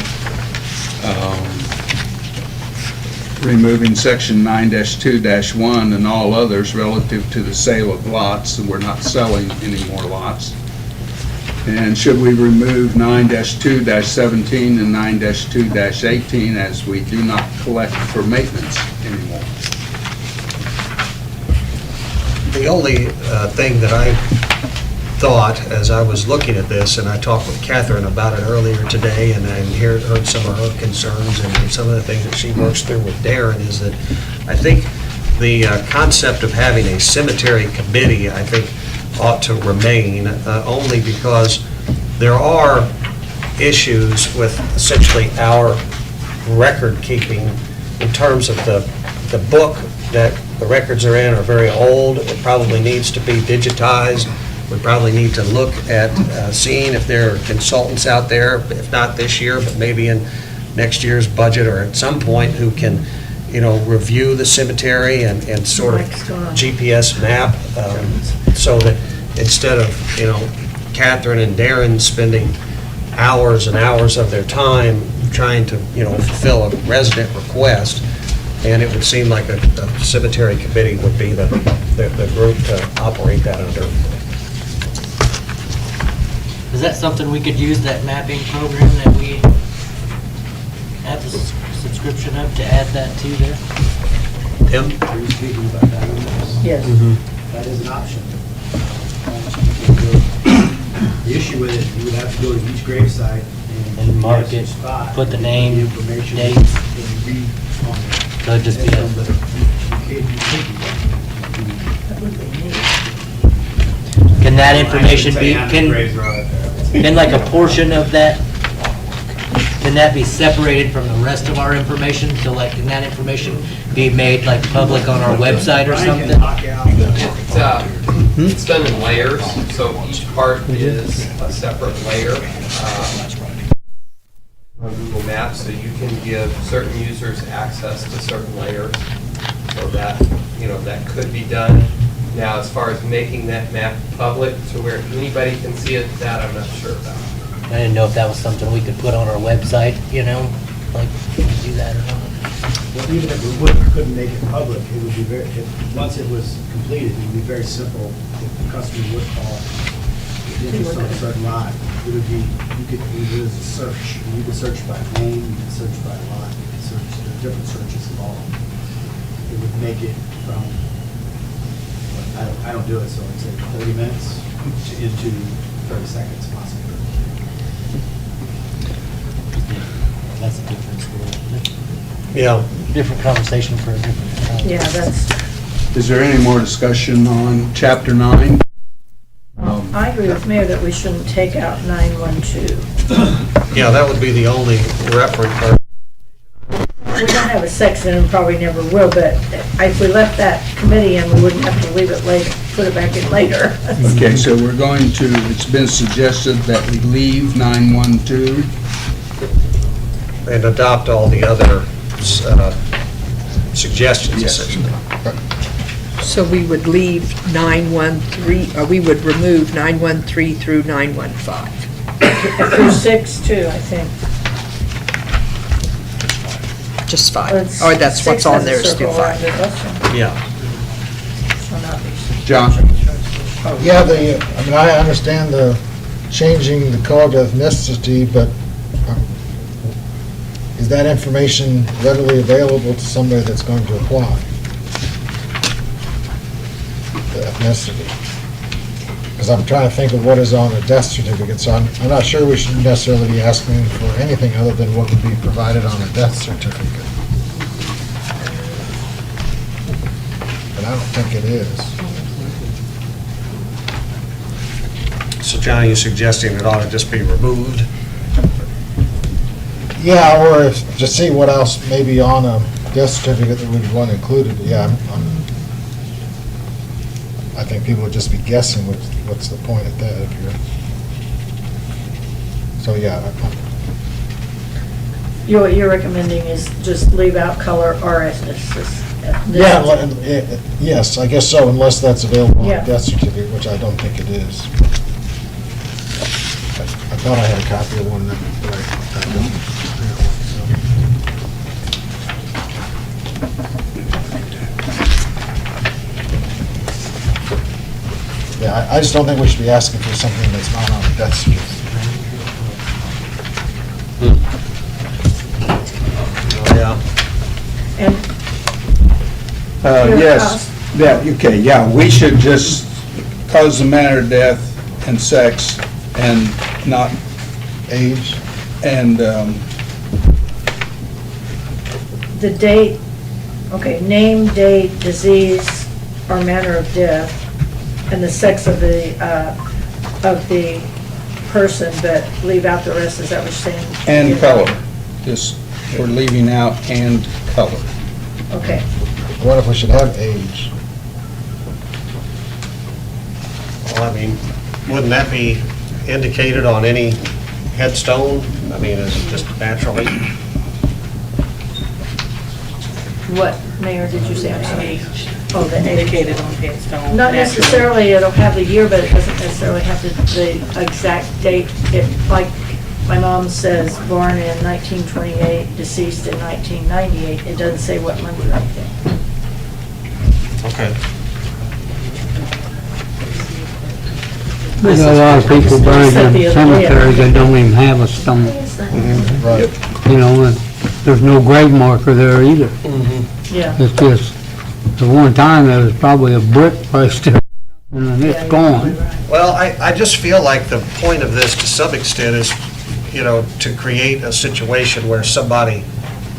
removing section 9-2-1 and all others relative to the sale of lots, and we're not selling any more lots. And should we remove 9-2-17 and 9-2-18 as we do not collect for maintenance anymore? The only thing that I thought as I was looking at this, and I talked with Catherine about it earlier today, and I heard some of her concerns and some of the things that she works through with Darren, is that I think the concept of having a cemetery committee, I think, ought to remain, only because there are issues with essentially our record keeping in terms of the book that the records are in are very old. It probably needs to be digitized. We probably need to look at seeing if there are consultants out there, if not this year, but maybe in next year's budget or at some point, who can, review the cemetery and sort of GPS map, so that instead of, Catherine and Darren spending hours and hours of their time trying to, fulfill a resident request, and it would seem like a cemetery committee would be the group to operate that under. Is that something we could use, that mapping program that we have the subscription of, to add that to there? Tim? Are you speaking about that? Yes. That is an option. The issue with it, you would have to go to each gravesite And mark it, spot, put the name, information, date. and read on it. So it'd just be But a, you could do that. That would be neat. can that I information should be, say how many can, graves are out there. can like a portion of that, can that be separated from the rest of our information? So like, can that information be made like public on our website or Brian can something? knock out It's done in layers, so each part is a separate layer on Google Maps, so you can give certain users access to certain layers. So that, that could be done. Now, as far as making that map public to where anybody can see it, that I'm not sure about. I didn't know if that was something we could put on our website, like, can we do that or not? Well, even if we couldn't make it public, it would be once it was completed, it would be very simple. If the customer would call, interest on a certain lot, it would be, it was a search. You could search by name, you could search by lot, you could search, there are different searches involved. It would make it from, I don't do it, so I'd say 30 minutes into 30 seconds possibly. That's a different story. Yeah. Different conversation for a different time. Yeah, that's, Is there any more discussion on Chapter 9? I agree with Mayor that we shouldn't take out 912. Yeah, that would be the only reference. We don't have a section and probably never will, but if we left that committee in, we wouldn't have to leave it later, put it back in later. Okay, so we're going to, it's been suggested that we leave 912. And adopt all the other suggestions, Yes. essentially. So we would leave 913, or we would remove 913 through 915. Through 6 too, I think. Just Or 5. it's- Or that's what's 6 on has a there is still circle around 5. it, that's all. Yeah. So not these. John? Yeah, I understand the changing the code of ethnicity, but is that information readily available to somebody that's going to apply? The ethnicity. Because I'm trying to think of what is on a death certificate, so I'm not sure we should necessarily be asking for anything other than what would be provided on a death certificate. But I don't think it is. So John, are you suggesting it ought to just be removed? Yeah, or to see what else may be on a death certificate that we'd want included, yeah, I think people would just be guessing what's the point of that if you're, so yeah. What you're recommending is just leave out color or ethnicity. Yeah, yes, I guess so, unless that's available on Yeah. a death certificate, which I don't think it is. I thought I had a copy of one, but I don't. I just don't think we should be asking for something that's not on the death certificate. Yeah. And Yes, okay, yeah, we should just cause the manner of death and sex and not Age, and, the date, okay, name, date, disease, or manner of death, and the sex of the person, but leave out the rest, is that what you're saying? and color. Just, we're leaving out and color. Okay, what if we should have age? Well, I mean, wouldn't that be indicated on any headstone? I mean, is it just naturally? what, Mayor, did you say? I'm sorry. Oh, the age. Indicated on headstone. Not necessarily, it'll have the year, but it doesn't necessarily have the exact date. It, like, my mom says, born in 1928, deceased in 1998. It doesn't say what month or anything. Okay. There's a lot of people buried in cemeteries that don't even have a stone, Right. you know, and there's no grave marker there either. Yeah. It's just, at one time, there was probably a brick placed there, and then Yeah, it's you're gone. probably right. Well, I just feel like the point of this, to some extent, is, you know, to create a situation where somebody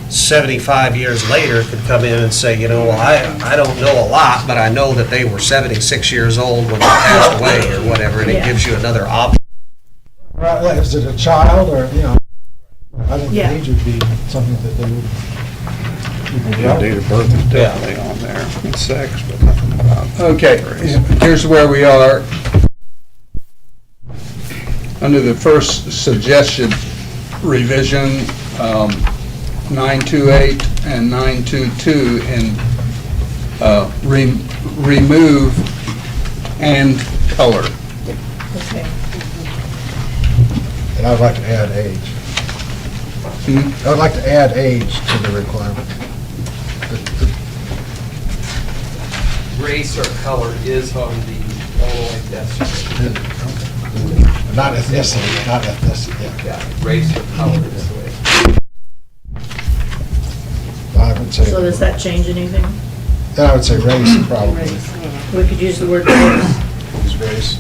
75 years later could come in and say, you know, well, I don't know a lot, but I know that they were 76 years old when they passed away or whatever, and it Yeah. gives you another option. Right, like, is it a child or, you know, I think Yeah. age would be something that they would. Date of birth is definitely on there, and sex, but nothing about. Okay, here's where we are. Under the first suggested revision, 928 and 922, and remove and color. Okay. And I would like to add age. I would like to add age to the requirement. Race or color is on the Illinois death certificate. Not ethnicity, not ethnicity, yeah. Yeah, race or color is the way. I would say. So does that change anything? Then I would say race, probably. We could use the word race. Use race.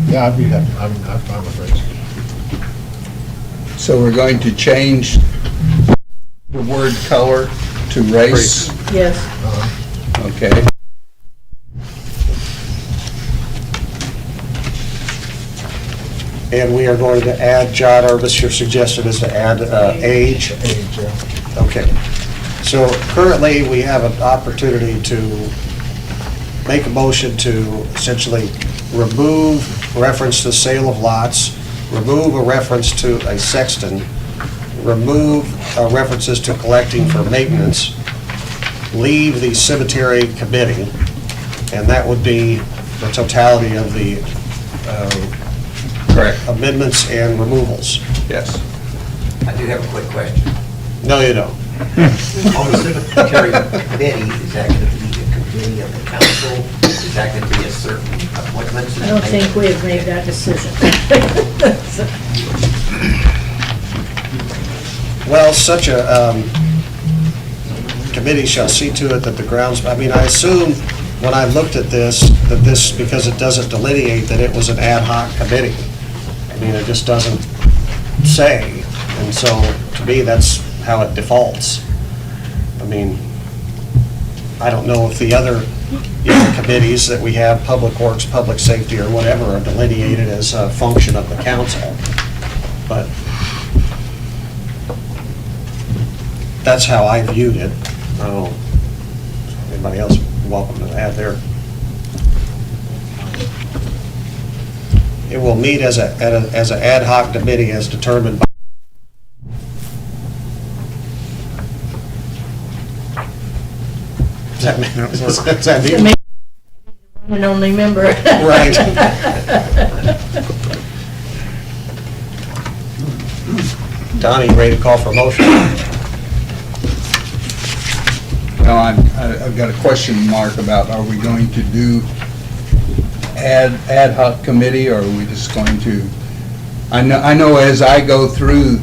Yeah, I'd be happy, I'm fine with race. So we're going to change the word color to race? Yes. Okay. And we are going to add, John Urbis, your suggestion is to add age? Age, yeah. Okay. So currently, we have an opportunity to make a motion to essentially remove reference to sale of lots, remove a reference to a sexton, remove references to collecting for maintenance, leave the cemetery committee, and that would be the totality of the Correct. amendments and removals. Yes. I do have a quick question. No, you don't. On the cemetery committee, is that going to be a committee of the council? Is that going to be a certain appointments? I don't think we have made that decision. Well, such a committee shall see to it that the grounds, I mean, I assume when I looked at this, that this, because it doesn't delineate, that it was an ad hoc committee. I mean, it just doesn't say, and so, to me, that's how it defaults. I mean, I don't know if the other committees that we have, Public Works, Public Safety, or whatever, are delineated as a function of the council, but that's how I viewed it. I don't know, anybody else welcome to add their. It will meet as an ad hoc committee as determined by. Does that mean? Does that mean? An only member. Right. Donnie, ready to call for a motion? Well, I've got a question mark about, are we going to do ad hoc committee, or are we just going to, I know as I go through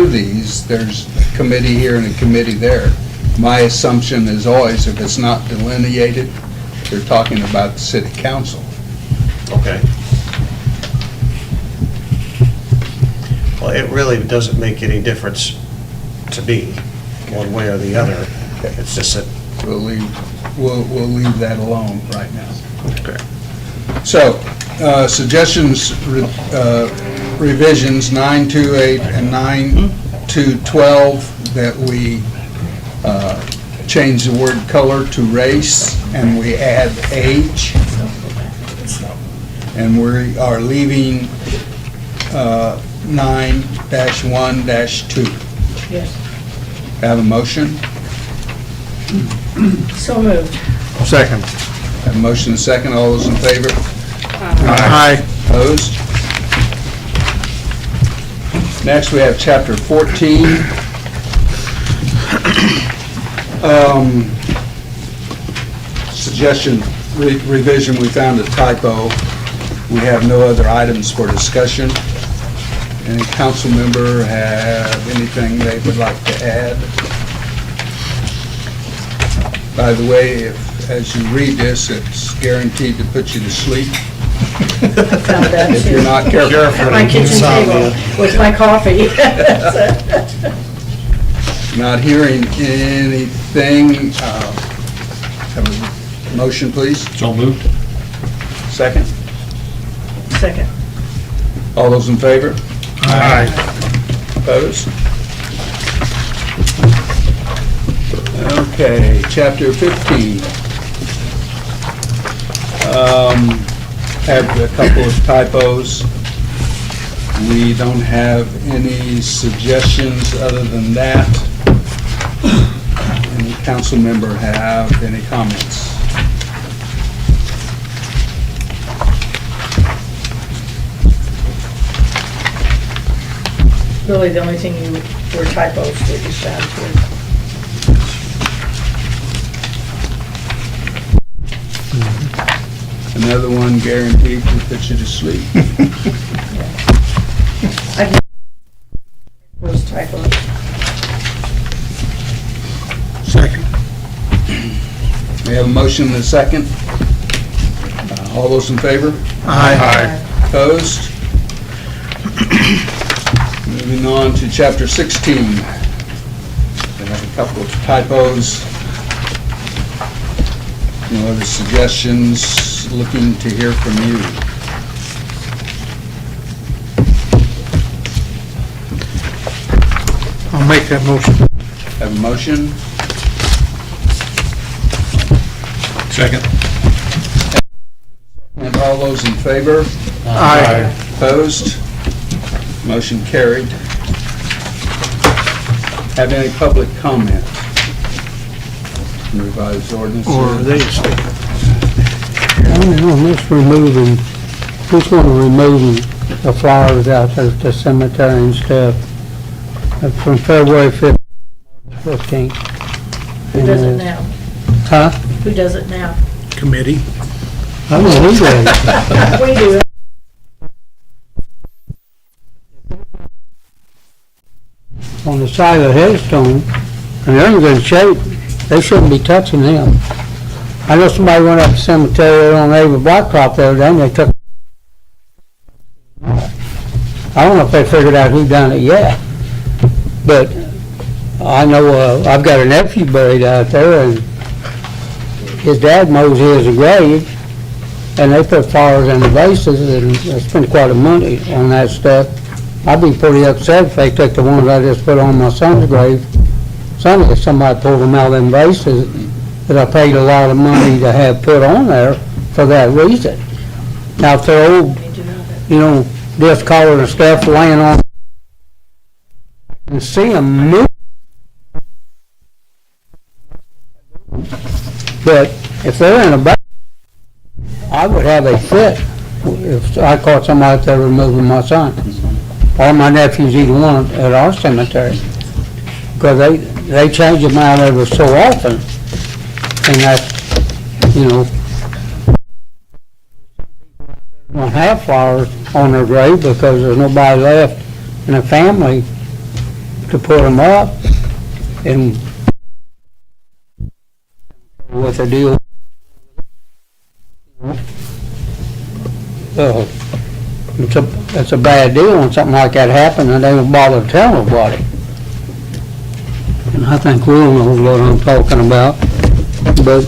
these, there's a committee here and a committee there. My assumption is always, if it's not delineated, they're talking about the city council. Okay. Well, it really doesn't make any difference to me, one way or the other. It's just that. We'll leave that alone right now. Okay. So, suggestions, revisions 9-8 and 9-12, that we change the word color to race, and we add age. And we are leaving 9-1-2. Yes. Have a motion? So moved. Second. Have a motion and a second. All those in favor? Aye. Opposed? Next, we have Chapter 14. Suggestion revision, we found a typo. We have no other items for discussion. Any council member have anything they would like to add? By the way, as you read this, it's guaranteed to put you to sleep. I found that If too. you're not careful. At my kitchen table with my coffee. Not hearing anything, have a motion, please? So moved. Second? Second. All those in favor? Aye. Opposed? Okay, Chapter 15. Have a couple of typos. We don't have any suggestions other than that. Any council member have any comments? Really, the only thing were typos that you found here. Another one guaranteed to put you to sleep. Those typos. Second. We have a motion and a second. All those in favor? Aye. Opposed? Moving on to Chapter 16. We have a couple of typos. No other suggestions. Looking to hear from you. I'll make that motion. Have a motion? Second. And all those in favor? Aye. Opposed? Motion carried. Have any public comment? Revised ordinance? Or these. On this removing, who's going to remove the flowers out there at the cemetery and stuff from February 15th? Who does it now? Huh? Who does it now? Committee. I don't know who does. We do. On the side of the headstone, and they're in good shape, they shouldn't be touching them. I know somebody went up the cemetery on Ava Blacktop the other day, and they took. I don't know if they figured out who done it yet, but I know, I've got a nephew buried out there, and his dad mows his grave, and they put flowers in the vases, and they spent quite a money on that stuff. I'd be pretty upset if they took the ones I just put on my son's grave. If somebody pulled them out of them vases that I paid a lot of money to have put on there for that reason. Now, if they're old, discolored and stuff laying on, and see them move. But if they're in a bag, I would have a fit if I caught somebody out there removing my son. Or my nephews, either one, at our cemetery. Because they change them out every so often. And that's, you know, don't have flowers on their grave because there's nobody left in the family to put them up. And what the deal, it's a bad deal when something like that happens and they don't bother to tell nobody. And I think Will knows what I'm talking about. But,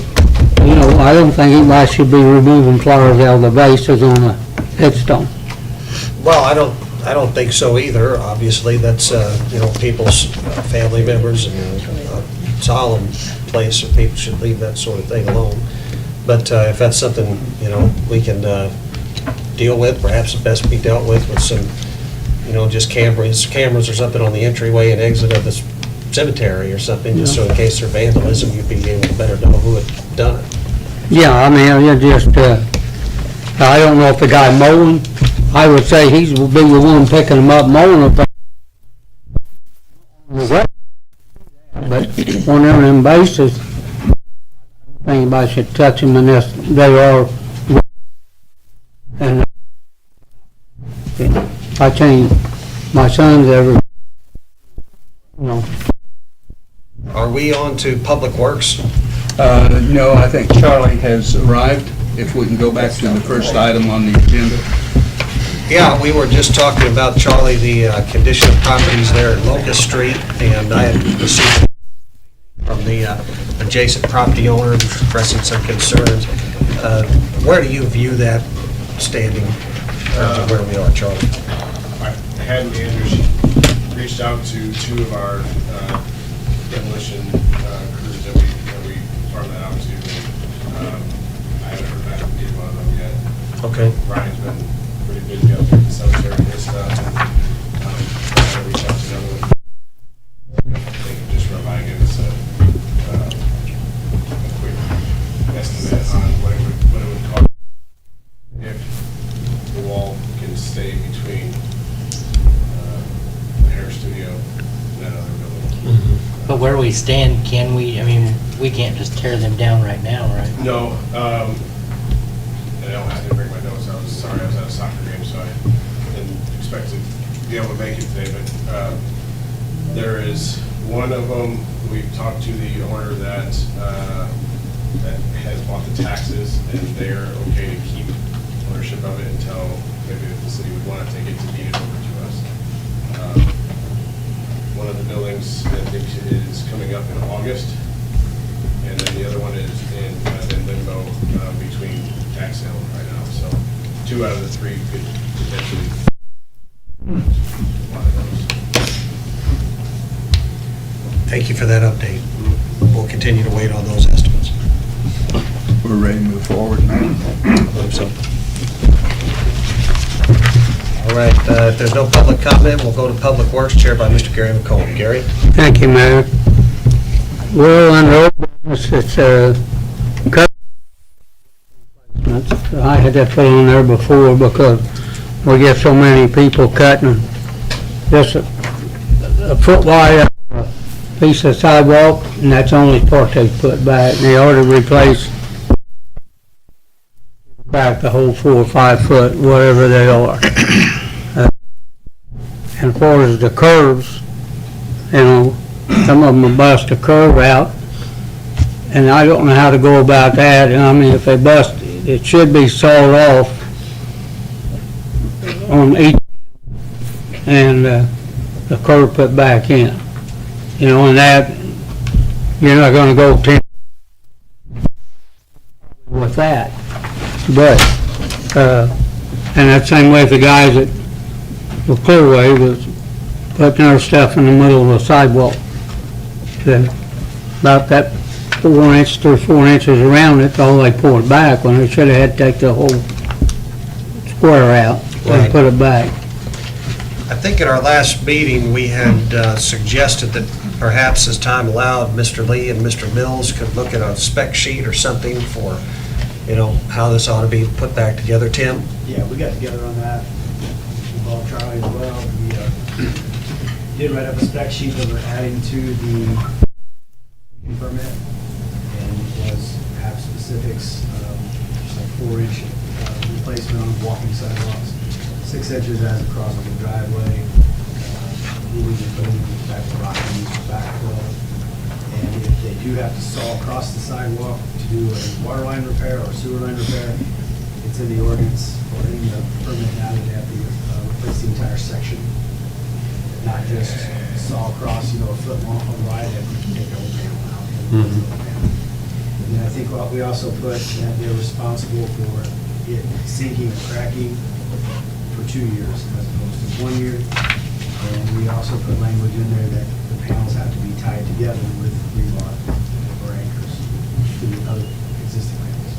you know, I don't think anybody should be removing flowers out of the vases on a headstone. Well, I don't think so either. Obviously, that's, you know, people's family members and a solemn place, where people should leave that sort of thing alone. But if that's something, you know, we can deal with, perhaps it best be dealt with some, you know, just cameras or something on the entryway and exit of this cemetery or something, just so in case there's vandalism, you'd be able to better know who had done it. Yeah, I mean, you just, I don't know if the guy mowing, I would say he's will be the one picking them up, mowing them. But on them bases, I don't think anybody should touch them unless they are. And I change my son's every, you know. Are we on to Public Works? No, I think Charlie has arrived. If we can go back to the first item on the agenda. Yeah, we were just talking about, Charlie, the condition of properties there at Locust Street, and I had received from the adjacent property owner expressing some concerns. Where do you view that standing in terms of where we are, Charlie? I had Andrews reached out to two of our demolition crews that we farm that out to. I haven't heard back from either one of them yet. Okay. Ryan's been pretty busy up there at the cemetery and his stuff. And I reached out to them. They can just run by and give us a quick estimate on what it would cost if the wall can stay between the hair studio and that other building. But where we stand, can we, I mean, we can't just tear them down right now, right? No, and I didn't bring my notes. I was sorry, I was at a soccer game, so I didn't expect to be able to make it today. But there is one of them. We've talked to the owner that has bought the taxes, and they're okay to keep ownership of it until maybe the city would want to take it to deed it over to us. One of the buildings, I think, is coming up in August, and then the other one is in limbo between tax sale right now. So 2 out of the 3 could potentially one of those. Thank you for that update. We'll continue to wait on those estimates. We're ready to move forward now. I believe so. All right, if there's no public comment, we'll go to Public Works, chaired by Mr. Gary McComb. Gary? Thank you, Mayor. Well, under old business, it's I had that put on there before because we get so many people cutting just a foot wide piece of sidewalk, and that's the only part they put back. And they ought to replace back the whole 4 or 5 foot, whatever they are. And as far as the curves, you know, some of them will bust a curve out, and I don't know how to go about that. And I mean, if they bust, it should be sawed off on each, and the curve put back in. You know, and that, you're not gonna go 10 with that. But, and that same way the guys that were Clearway was putting their stuff in the middle of the sidewalk. Then about that 4 inches, 3 or 4 inches around it, all they poured back when they should have had to take the whole square out and put it back. I think at our last meeting, we had suggested that perhaps as time allowed, Mr. Lee and Mr. Mills could look at a spec sheet or something for, you know, how this ought to be put back together. Tim? Yeah, we got together on that. Involved Charlie as well. We did write up a spec sheet that we're adding to the permit, and it was sidewalks, just like 4-inch replacement on walking sidewalks, 6 inches as a crossover driveway. We would just put in back to rock and use for backfill. And if they do have to saw across the sidewalk to do a water line repair or sewer line repair, it's in the ordinance or in the permit now that they have to replace the entire section, not just saw across, a foot long wide, they have to take the whole panel out. And then I think what we also put that they're responsible for it sinking or cracking for 2 years as opposed to 1 year. And we also put language in there that the panels have to be tied together with rebar or anchors to the other existing panels.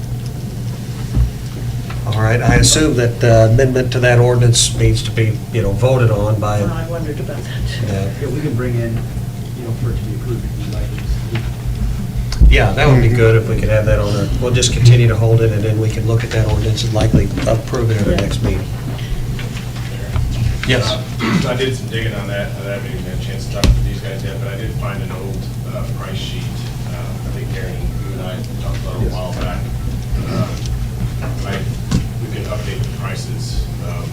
All right, I assume that amendment to that ordinance needs to be, voted on by, I wondered about that. Yeah, we can bring in, for it to be approved if you'd like it. yeah, that would be good if we could have that on there. We'll just continue to hold it, and then we can look at that ordinance and likely approve it at our next meeting. Yes. I did some digging on that. I haven't even had a chance to talk to these guys yet, but I did find an old price sheet. I think Darren, you and I talked about it a while back. We can update the prices, the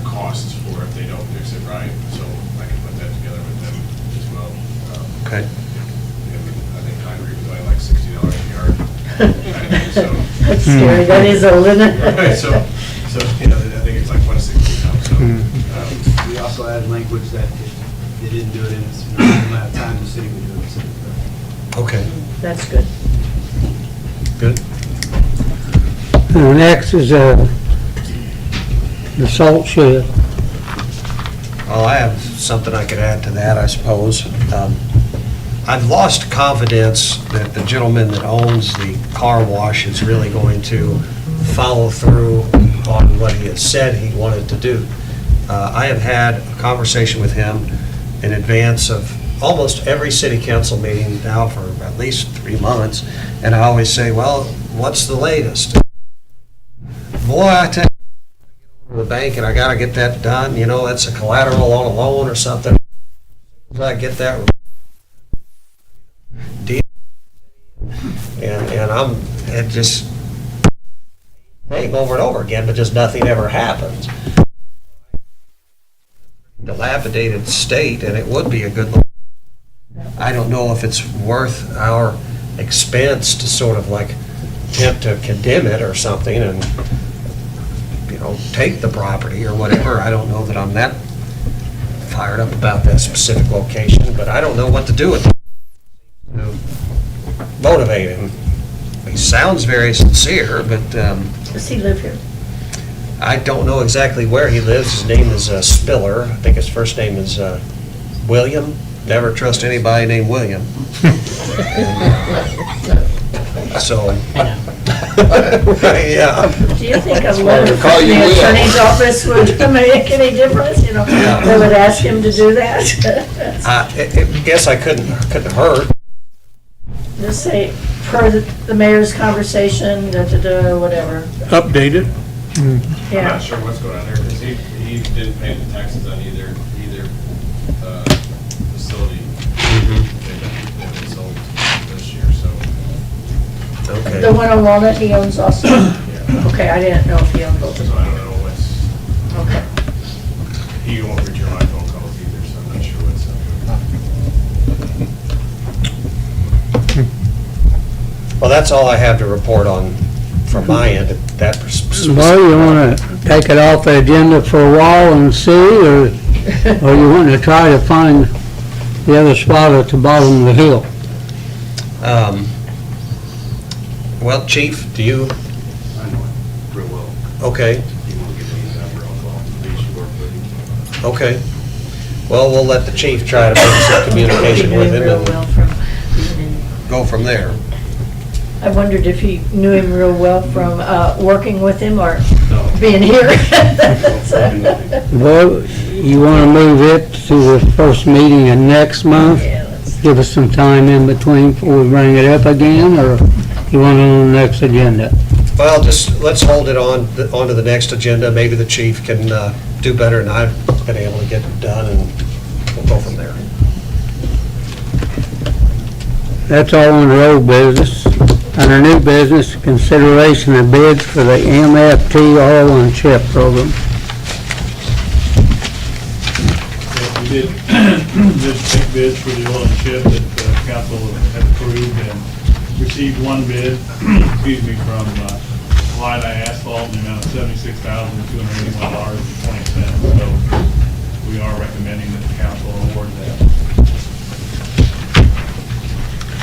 costs for if they don't fix it right, so I can put that together with them as well. Okay. I think concrete was only like $60 a yard. That's scary, that is a limit. Right, so I think it's like 160 now, so. We also added language that if they didn't do it in a certain amount of time, the city would do it. Okay, That's good. good. Next is the salt shed. Well, I have something I could add to that, I suppose. I've lost confidence that the gentleman that owns the car wash is really going to follow through on what he had said he wanted to do. I have had a conversation with him in advance of almost every city council meeting now for at least 3 months, and I always say, well, what's the latest? Boy, I tell you, I go to the bank and I gotta get that done, that's a collateral on a loan or something. I get that deal, and it just saying over and over again, but just nothing ever happens. Dilapidated state, and it would be a good look. I don't know if it's worth our expense to sort of like attempt to condemn it or something and, take the property or whatever. I don't know that I'm that fired up about that specific location, but I don't know what to do with it. To motivate him. He sounds very sincere, but Does he live here? I don't know exactly where he lives. His name is Spiller. I think his first name is William. Never trust anybody named William. So, yeah. Do you think a letter from the attorney's office would make any difference? They would ask him to do that? I guess I couldn't hurt. Just say, per the mayor's conversation, whatever. Update it. I'm Yeah. not sure what's going on there, because he didn't pay the taxes on either facility. They've been sold this year, so. Okay. The one on Walnut he owns also? Yeah. Okay, I didn't know if he owned both So of I them. don't know what's, Okay. he won't return my phone calls either, so I'm not sure what's up. Well, that's all I have to report on from my end. That Well, you want to take it off the agenda for a while and see, or you want to try to find the other spot at the bottom of the hill? Well, Chief, do you? I know it real well. Okay, If you want to give me his number, I'll call him. He should work with him. okay. Well, we'll let the chief try to make some communication with him Real well from being in. and go from there. I wondered if he knew him real well from working with him or No. being here. Well, you want to move it to the first meeting of next month? Yeah, let's- Give us some time in between before we bring it up again, or you want it on the next agenda? Well, just, let's hold it onto the next agenda. Maybe the chief can do better than I've been able to get done, and we'll go from there. That's all under old business. Under new business, consideration of bids for the MFT oil and chip program. We did take bids for the oil and chip that council had approved and received one bid, excuse me, from Illini Asphalt in the amount of $76,281.20. So we are recommending that the council award that.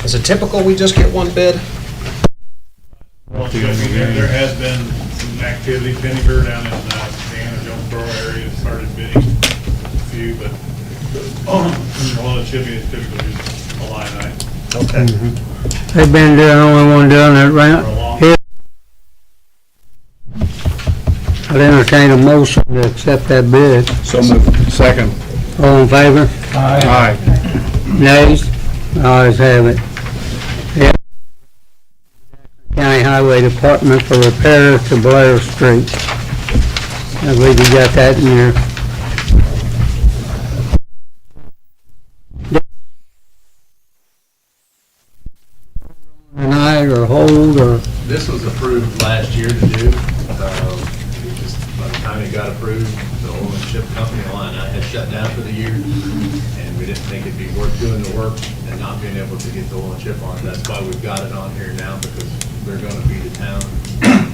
Is it typical we just get one bid? Well, there has been some activity. Pennyver down in the Anna Jonesboro area started bidding a few, but oil and chipping is typically just a line item. Okay. They've been the only one doing it right here. I'd entertain a motion to accept that bid. So moved. Second. All in favor? Aye. Nays? Ayes have it. County Highway Department for repair to Blair Street. I believe you got that in your... Tonight or hold or... This was approved last year to do. Just by the time it got approved, the oil and chip company line had shut down for the year, and we didn't think it'd be worth doing the work and not being able to get the oil and chip on. That's why we've got it on here now, because they're going to be to town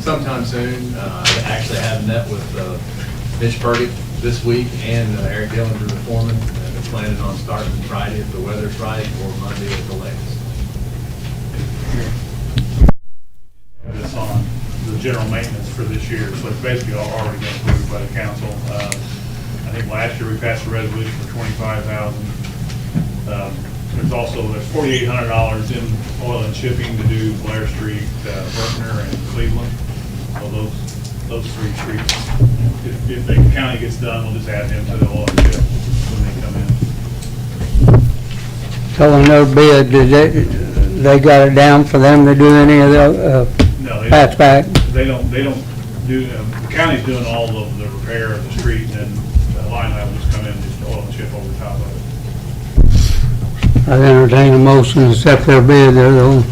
sometime soon. I actually have met with Mitch Purdy this week and Eric Dillinger, the foreman, and they're planning on starting Friday if the weather's right, or Monday at the latest. Have this on the general maintenance for this year, so it's basically already been approved by the council. I think last year we passed a resolution for $25,000. There's $4,800 in oil and chipping to do Blair Street, Berkner, and Cleveland. So those three streets, if the county gets done, we'll just add them to the oil and chip when they come in. So in their bid, they got it down for them to do any of the No, patch back? They don't do, the county's doing all of the repair of the street, and then the line will just come in and just oil and chip over top of it. I'd entertain a motion to accept their bid. They're the only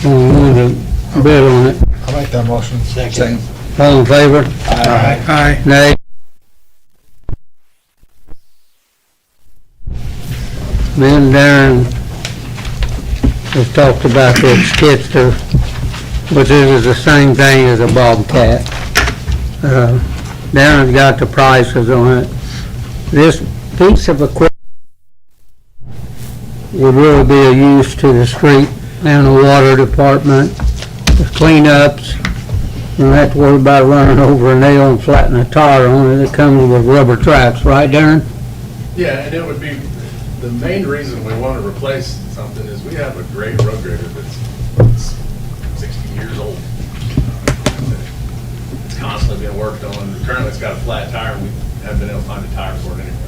one to bid on it. I'll make that motion. Second. All in favor? Aye. Nay? Me and Darren have talked about this skidster, which is the same thing as a Bobcat. Darren's got the prices on it. This piece of equipment would really be a use to the street and the water department, the cleanups. You don't have to worry about running over a nail and flattening a tire on it. It comes with rubber tracks, right, Darren? Yeah, and it would be, the main reason we want to replace something is we have a great road grader that's 60 years old. It's constantly being worked on. Currently, it's got a flat tire, and we haven't been able to find a tire for it anywhere.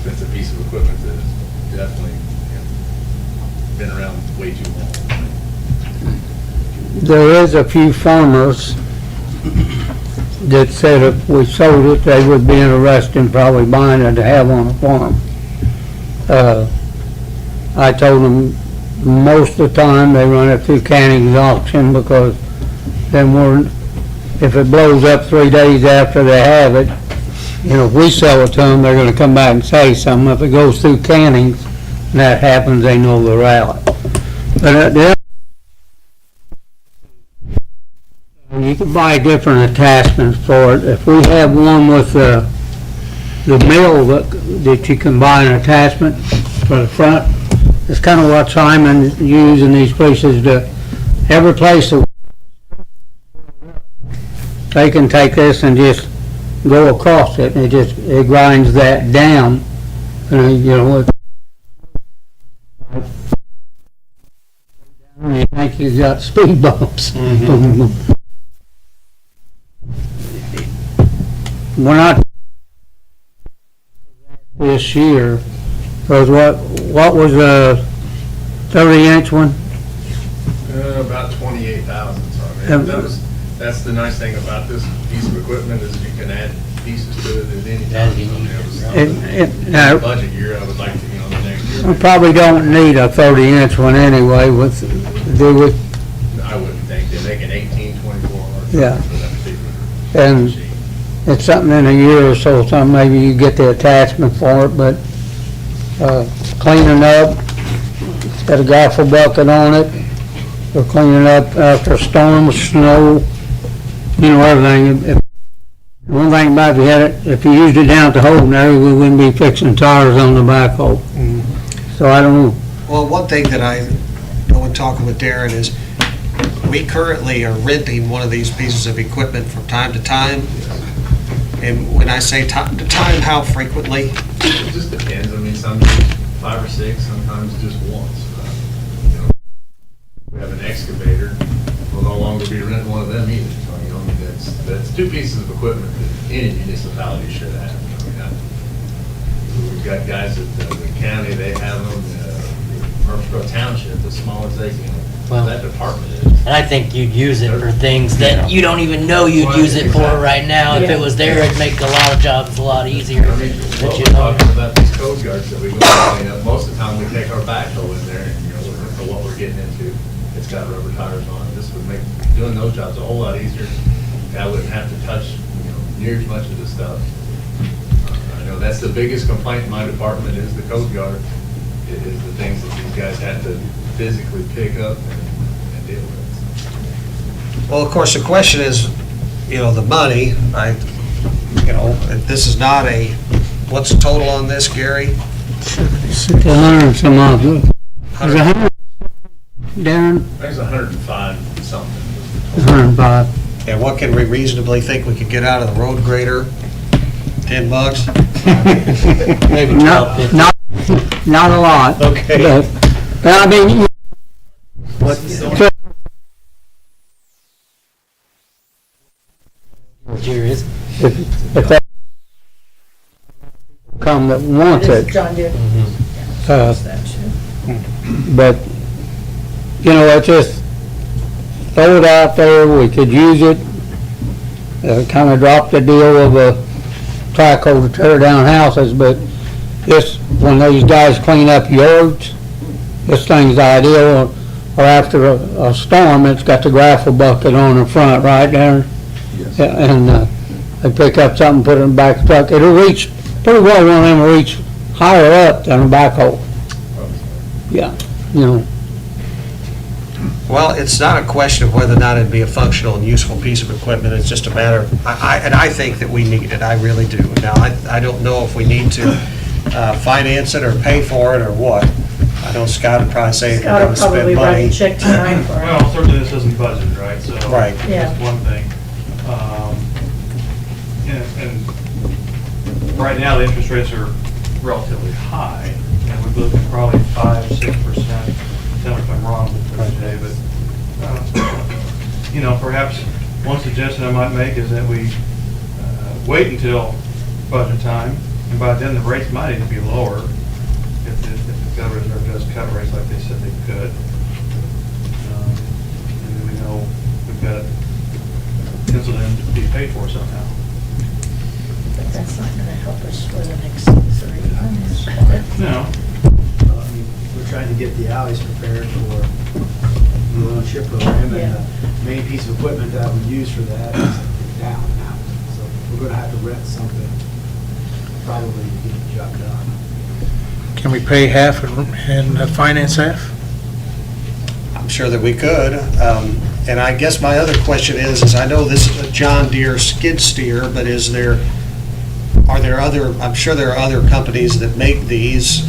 So it's a piece of equipment that has definitely been around way too long. There is a few farmers that said if we sold it, they would be interested in probably buying it to have on a farm. I told them most of the time they run it through Canning's auction, because then if it blows up 3 days after they have it, if we sell it to them, they're gonna come back and say something. If it goes through Canning's and that happens, they know they're out. But you can buy different attachments for it. If we have one with the mill that you can buy an attachment for the front, it's kind of what Simon used in these places. Every place that they can take this and just go across it, and it grinds that down, and you think you got speed bumps. We're not this year, because what was a 30-inch one? About 28,000. So that's the nice thing about this piece of equipment, is you can add pieces to it at any time. Now, Budget year, I would like to, the next year, We probably don't need a 30-inch one anyway with, do we? I wouldn't think, they make an 18, 24 or something Yeah. for that particular And machine. it's something in a year or so, maybe you get the attachment for it, but, cleaning up, it's got a gaffle bucket on it. We're cleaning up after a storm of snow, you know, everything. One thing about it, if you used it down at the hole there, we wouldn't be fixing tires on the backhoe. So I don't know. Well, one thing that I know when talking with Darren is, we currently are renting one of these pieces of equipment from time to time. And when I say time to time, how frequently? It just depends, I mean, some years 5 or 6, sometimes just once. You know, we have an excavator, we'll no longer be renting one of them either. So, you know, I mean, that's 2 pieces of equipment that any municipality should have. I mean, we've got guys at the county, they have them, Murphysboro Township, as small as they can, that department is. And I think you'd use it for things that you don't even know you'd use it for right now. If it was there, it'd make a lot of jobs a lot easier. I mean, what we're talking about these code guards that we go and clean up, most of the time we take our backhoe in there, and, you know, looking for what we're getting into. It's got rubber tires on it. This would make doing those jobs a whole lot easier. I wouldn't have to touch, you know, near as much of the stuff. I know that's the biggest complaint in my department is the code guard. It is the things that these guys have to physically pick up and deal with. Well, of course, the question is, you know, the money. This is not a, what's the total on this, Gary? 100 and some odd. Is it 100, Darren? There's 105 something. 105. And what can we reasonably think we could get out of the road grader? $10? Maybe Not a lot. Okay. But I mean, What year is? if that come that wants it. John Deere. But, you know, it's just throw it out there, we could use it. Kind of dropped the deal of a trackhoe to tear down houses, but this, when these guys clean up yards, this thing's ideal. Or after a storm, it's got the gravel bucket on the front, right there. Yes. And they pick up something, put it in the back of the truck. It'll reach, pretty well one of them will reach higher up than a backhoe. Yeah, you know. Well, it's not a question of whether or not it'd be a functional and useful piece of equipment. It's just a matter of, I think that we need it. I really do. Now, I don't know if we need to finance it or pay for it or what. I know Scott would probably say if we're Scott going will to spend probably write a money. check tonight for it. Well, certainly this isn't budgeted, right? So Right. Yeah. that's one thing. And right now, the interest rates are relatively high, and we're looking at probably 5-6%. Tell me if I'm wrong, Jay, but, you know, perhaps one suggestion I might make is that we wait until budget time, and by then the rates might even be lower if the Federal Reserve does cut rates like they said they could. And then we know we've got penciled in to be paid for somehow. But that's not gonna help us for the next 3 months. No. We're trying to get the alleys prepared for the oil and chip program, and the main piece of equipment that we use for that is down now. So we're gonna have to rent something probably to get the job done. Can we pay half and finance half? I'm sure that we could. And I guess my other question is I know this is a John Deere skid steer, but are there other, I'm sure there are other companies that make these.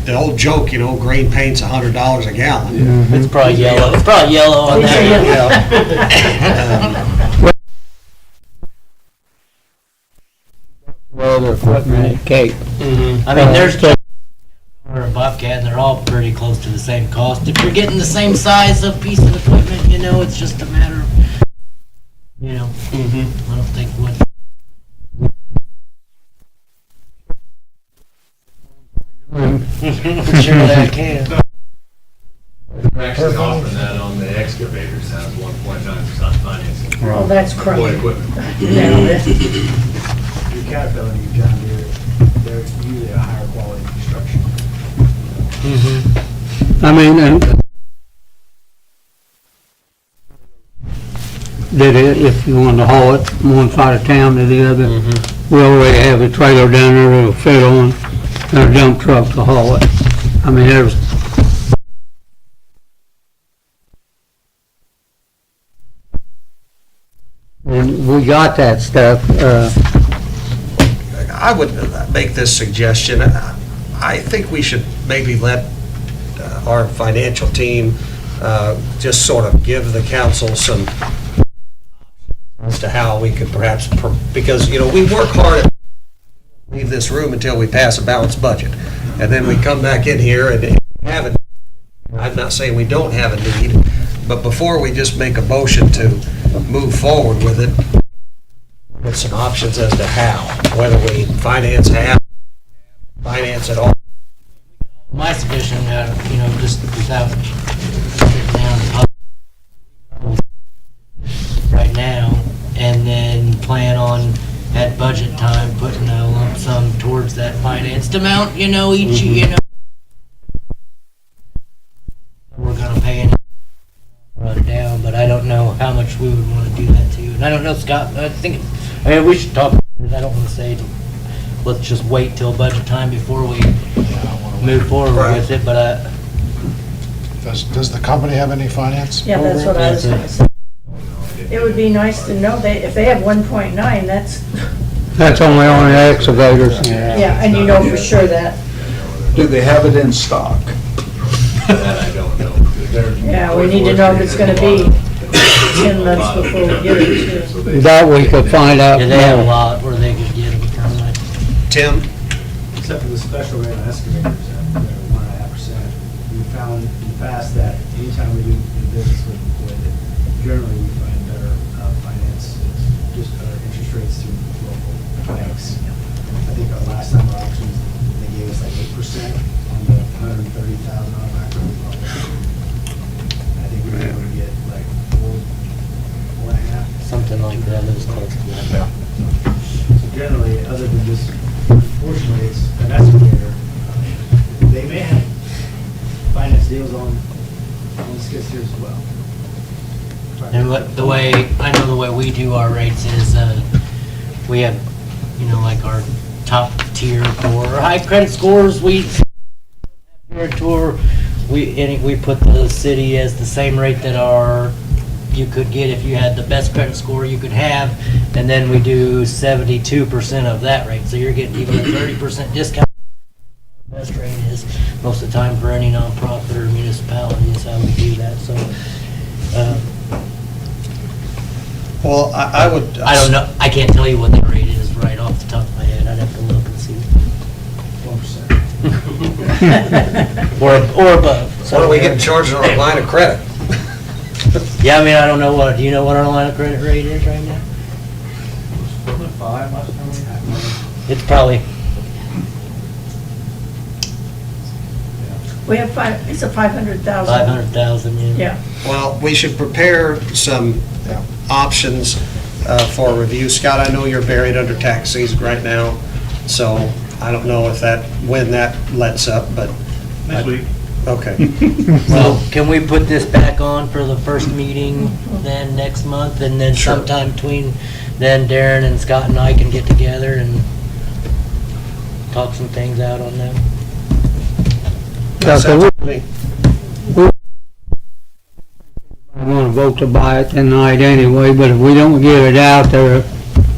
The old joke, you know, green paint's $100 a gallon. It's probably yellow. It's probably yellow on that. Other equipment at Cape. I mean, there's or a Bobcat, and they're all pretty close to the same cost. If you're getting the same size of piece of equipment, you know, it's just a matter of, you know, I don't think what. Sure that can. We're actually offering that on the excavators, now it's 1.9% financing. Well, that's For crazy. equipment. Your Caterpillar and your John Deere, they're usually a higher quality construction. I mean, and that if you wanted to haul it from one side of town to the other, we already have a trailer down there that'll fit on, and a dump truck to haul it. I mean, there's, and we got that stuff, I would make this suggestion. I think we should maybe let our financial team just sort of give the council some as to how we could perhaps, because, you know, we work hard at leave this room until we pass a balanced budget. And then we come back in here and have it. I'm not saying we don't have a need, but before we just make a motion to move forward with it, with some options as to how, whether we finance half, finance it all. My suggestion, you know, just without sitting down to talk right now, and then plan on at budget time putting a lump sum towards that financed amount, you know, each, you know, we're gonna pay it run down, but I don't know how much we would want to do that to. And I don't know, Scott, I mean, we should talk about it. I don't want to say, let's just wait till budget time before we move forward with it, but Does the company have any finance? Yeah, that's what I was gonna say. It would be nice to know that if they have 1.9, that's only on the excavators. yeah, and you know for sure that. Do they have it in stock? That I don't know. Yeah, we need to know if it's gonna be 10 months before we get it too. That we could find out do they have a more. lot where they could get them from, like, Tim? Except for the special rate on excavators at 1.5%. We found in the past that anytime we do business with it, generally we find better finance, just better interest rates through local banks. I think our last time our auctions, they gave us like 8% on the $130,000 background. I think we were able to get like 4.5. something like that, that was close to that. So generally, other than just, unfortunately, it's an excavator, they may have finance deals on skid steers as well. And what, the way, I know the way we do our rates is, we have, you know, like our top tier for high credit scores, we tour, we put the city as the same rate that you could get if you had the best credit score you could have, and then we do 72% of that rate, so you're getting even a 30% discount. Best rate is most of the time for any nonprofit or municipality is how we do that, so, Well, I would. I don't know, I can't tell you what the rate is right off the top of my head, I'd have to look and see. 1%. Or above. What are we getting charged on our line of credit? Yeah, I mean, I don't know do you know what our line of credit rate is right now? Wasn't it 5 last time we had one? It's probably, We have it's a 500,000. 500,000, yeah. Yeah. Well, we should prepare some options for review. Scott, I know you're buried under tax season right now, so I don't know when that lets up, but. Next week. Okay. So can we put this back on for the first meeting then next month, and then Sure. sometime between then Darren and Scott and I can get together and talk some things out on them? Sounds good to me. I'm gonna vote to buy it tonight anyway, but if we don't get it out there,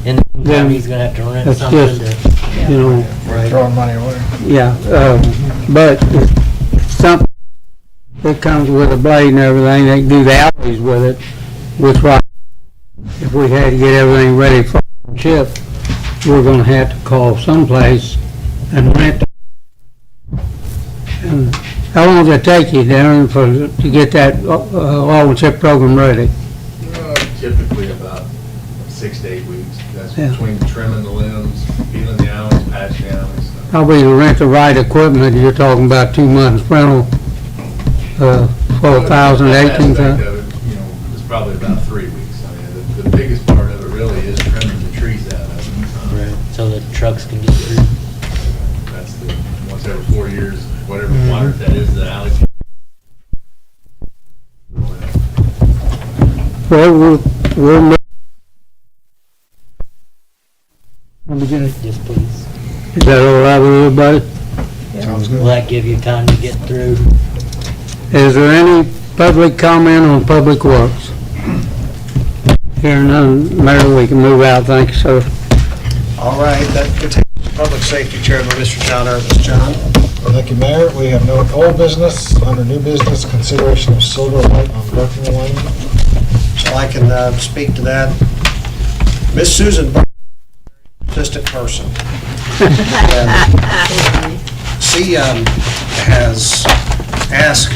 In the meantime, Then he's gonna have to rent it's something just, to, you know, Throwing money away. yeah, but if something that comes with a blade and everything, they can do the alleys with it, which right, if we had to get everything ready for the ship, we're gonna have to call someplace and rent. And how long does it take you, Darren, to get that all chip program ready? Typically about 6 to 8 weeks. That's Yeah. between trimming the limbs, peeling the alleys, patching the alleys. Probably to rent the right equipment, you're talking about 2 months rental, 12,000, That 18,000. aspect of it, you know, it's probably about 3 weeks. I mean, the biggest part of it really is trimming the trees out of it. so the trucks can get through. That's once every 4 years, whatever quadrant that is Well, we'll. Yes, please. Is that all right with everybody? Sounds Will good. that give you time to get through? Is there any public comment on Public Works? Hearing none, Mayor, we can move out, thank you, sir. All right, that continues Public Safety Chairman, Mr. John Irvis. John? Thank you, Mayor. We have no old business. Under new business, consideration of solar light on Buckner Lane. So I can speak to that. Miss Susan, persistent person. And she has asked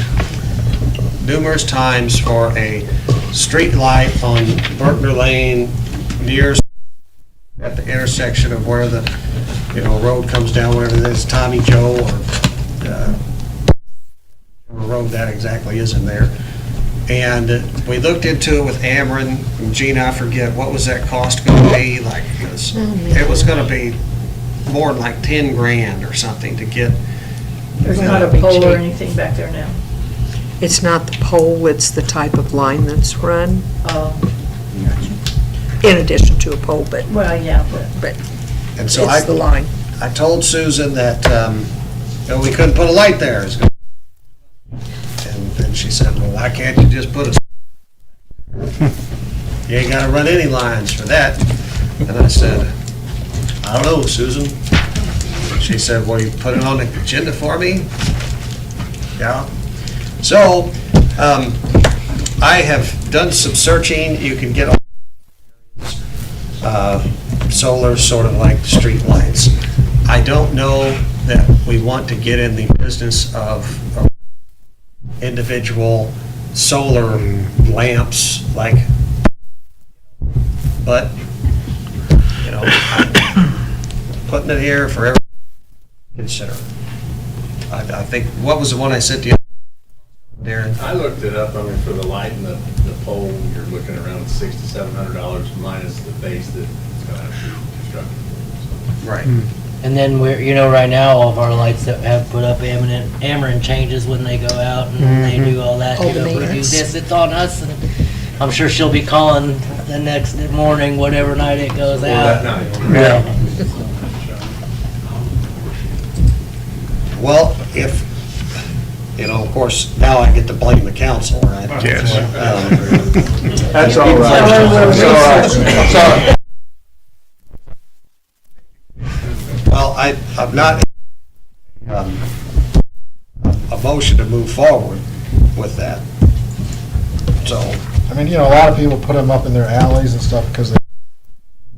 numerous times for a street light on Buckner Lane near at the intersection of where the, road comes down, wherever it is, Tommy Joe or road that exactly is in there. And we looked into it with Ameren and Gina, I forget, what was that cost going to be? Like, it was going to be more than like 10 grand or something to get. There's not a pole or anything back there now. It's not the pole, it's the type of line that's run, in addition to a pole, but Well, yeah, but And so it's the line. I told Susan that, we couldn't put a light there. And then she said, well, why can't you just put a, you ain't gotta run any lines for that. And I said, I don't know, Susan. She said, well, you put it on the agenda for me? Yeah. So, I have done some searching. You can get solar sort of like street lights. I don't know that we want to get in the business of individual solar lamps, like, but, I'm putting it here for everyone to consider. I think, what was the one I sent to you, Darren? I looked it up, for the light and the pole, you're looking around $600 to $700 minus the base that it's gonna have to be constructed. Right. And then we're, right now, all of our lights that have put up, Ameren changes when they go out and they do all that. All the We do maintenance. this, it's on us, and I'm sure she'll be calling the next morning, whatever night it goes Or out. that night. Yeah. Well, if, of course, now I get to blame the council, right? Yes. That's all right. That's all right. Well, I'm not, a motion to move forward with that. So, I mean, a lot of people put them up in their alleys and stuff because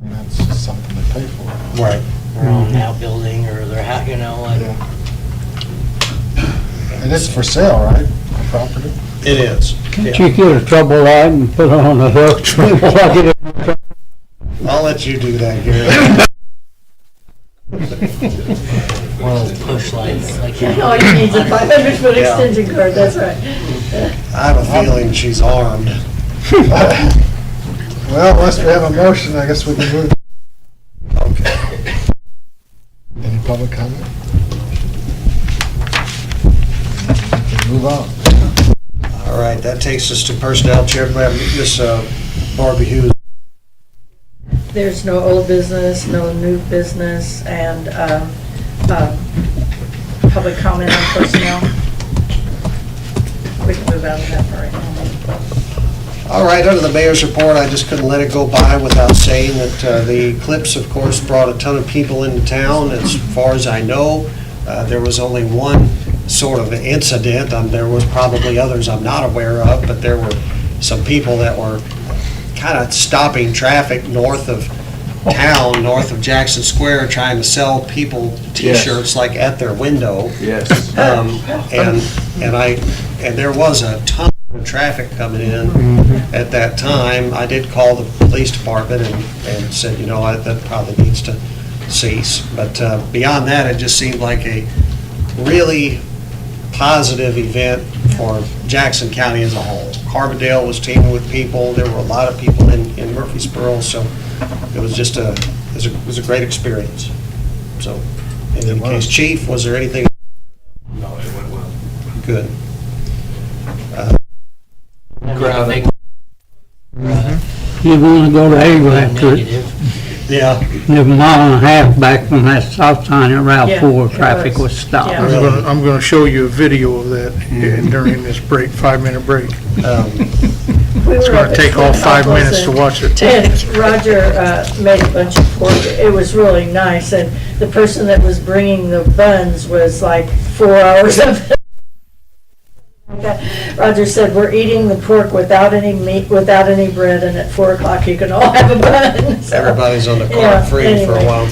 that's just something they pay for. right. Their own outbuilding or their house, like. Yeah. And it's for sale, right, on property? It is. Can't you get a trouble light and put it on the hook? I'll let you do that, Gary. One of those push lights, like. all you need is a 500-foot Yeah. extension cord, that's right. I have a feeling she's armed. Well, unless we have a motion, I guess we can move. Okay. Any public comment? We can move on. All right, that takes us to Personnel Chairman. We have Ms. Barbie Hughes. There's no old business, no new business, and public comment on personnel. We can move out of that for right now. All right, under the mayor's report, I just couldn't let it go by without saying that the eclipse, of course, brought a ton of people into town. As far as I know, there was only one sort of incident. There was probably others I'm not aware of, but there were some people that were kind of stopping traffic north of town, north of Jackson Square, trying to sell people T-shirts like at their window. Yes. And there was a ton of traffic coming in at that time. I did call the police department and said, that probably needs to cease. But beyond that, it just seemed like a really positive event for Jackson County as a whole. Carbondale was teeming with people. There were a lot of people in Murphysboro, so it was just it was a great experience. So, in any case, Chief, was there anything? No, it went well. Good. You wanna go to Arab to it, Negative. Yeah. live a mile and a half back from that stop sign at Route Yeah, 4, it traffic was. was stopped. Yeah. I'm gonna show you a video of that during this break, 5-minute break. We It's were gonna up at take all Twin 5 Uncles minutes to and- watch it. And Roger made a bunch of pork. It was really nice, and the person that was bringing the buns was like 4 hours of it. Roger said, "We're eating the pork without any meat, without any bread, and at 4 o'clock you can all have a bun." So, Everybody's on the yeah, cart free for a anyway, while.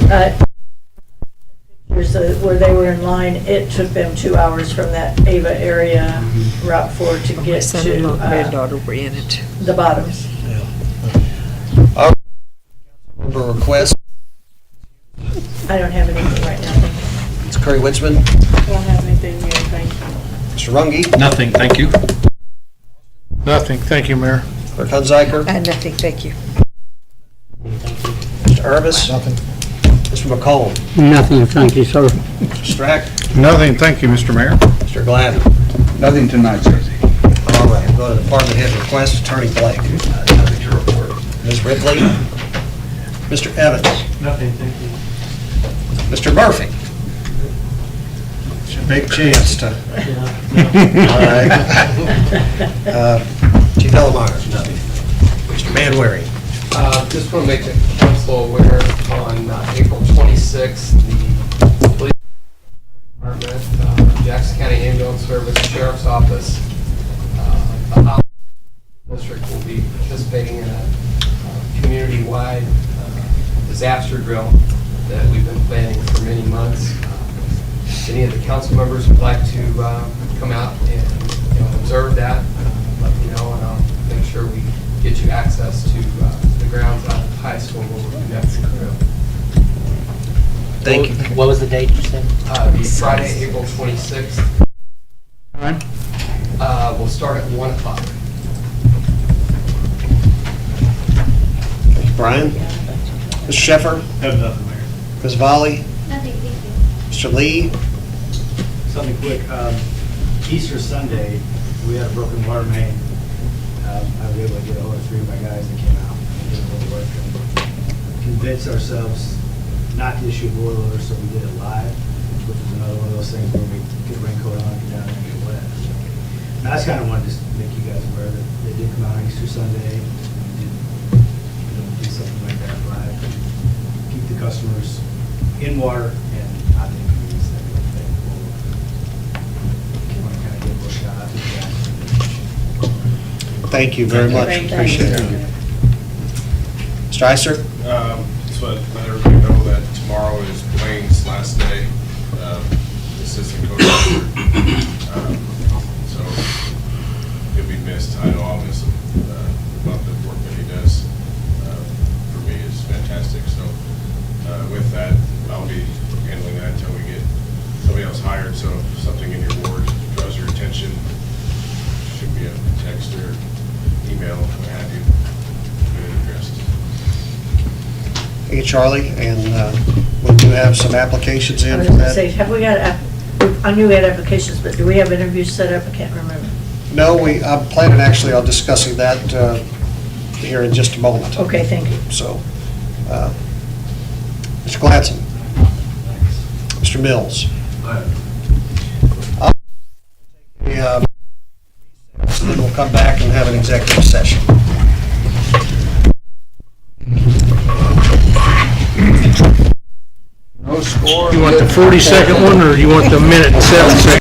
Where they were in line, it took them 2 hours from that Ava area, Route 4, to My get son-in-law and to granddaughter were in it. the bottoms. Member request, I don't have anything right now. Thank you. Ms. Curry Witzman, Don't have anything here, thank you. Mr. Rungy, Nothing, thank you. Nothing, thank you, Mayor. Clerk Hunziker, Nothing, thank you. Mr. Urbis, Nothing. Mr. McCollum, Nothing, thank you, sir. Mr. Strack, Nothing, thank you, Mr. Mayor. Mr. Gladden. Nothing tonight, sir. All right, we'll go to department head request, Attorney Blake. Ms. Ripley, Mr. Evans, Nothing, thank you. Mr. Murphy. It's your big chance to. All right. Chief Dellamare. Nothing. Mr. Manwaring. Just want to make the council aware, on April 26th, the police department, Jackson County Ambulance Service, Sheriff's Office, the Hospital District will be participating in a community-wide disaster drill that we've been planning for many months. If any of the council members would like to come out and observe that, let me know, and I'll make sure we get you access to the grounds out at the high school where we're conducting the drill. Thank you. What was the date you said? Be Friday, April 26th. We'll start at 1 o'clock. Thank you, Brian. Mr. Sheffer, Have nothing, Mayor. Ms. Volley, Nothing, thank you. Mr. Lee, Something quick, Easter Sunday, we had a broken water main. I was able to get a hold of 3 of my guys that came out and did a little work and convinced ourselves not to issue a boil order, so we did it live, which was another one of those things where we get a raincoat on, get down there and get wet. So, and I just kind of wanted to make you guys aware that they did come out on Easter Sunday, and did, do something like that live, keep the customers in water, and I think it's that good thing. Want to kind of give a shot out to the guys. thank you very much. Thank you. Appreciate it. Mr. Iser? Just want to let everybody know that tomorrow is Blaine's last day, assistant coach. So he'll be missed. I know I'll miss him. The month of work that he does for me is fantastic. So with that, I'll be handling that until we get somebody else hired. So if something in your ward draws your attention, should be a text or email, what have you, get it addressed. Thank you, Charlie, and we do have some applications I in was for gonna that. say, have we got, I knew we had applications, but do we have interviews set up? I can't remember. No, I'm planning actually on discussing that here in just a moment. Okay, thank you. So, Mr. Gladson. Mr. Mills. Then we'll come back and have an executive session. No score. You want the 40-second one, or you want the minute and 7-second?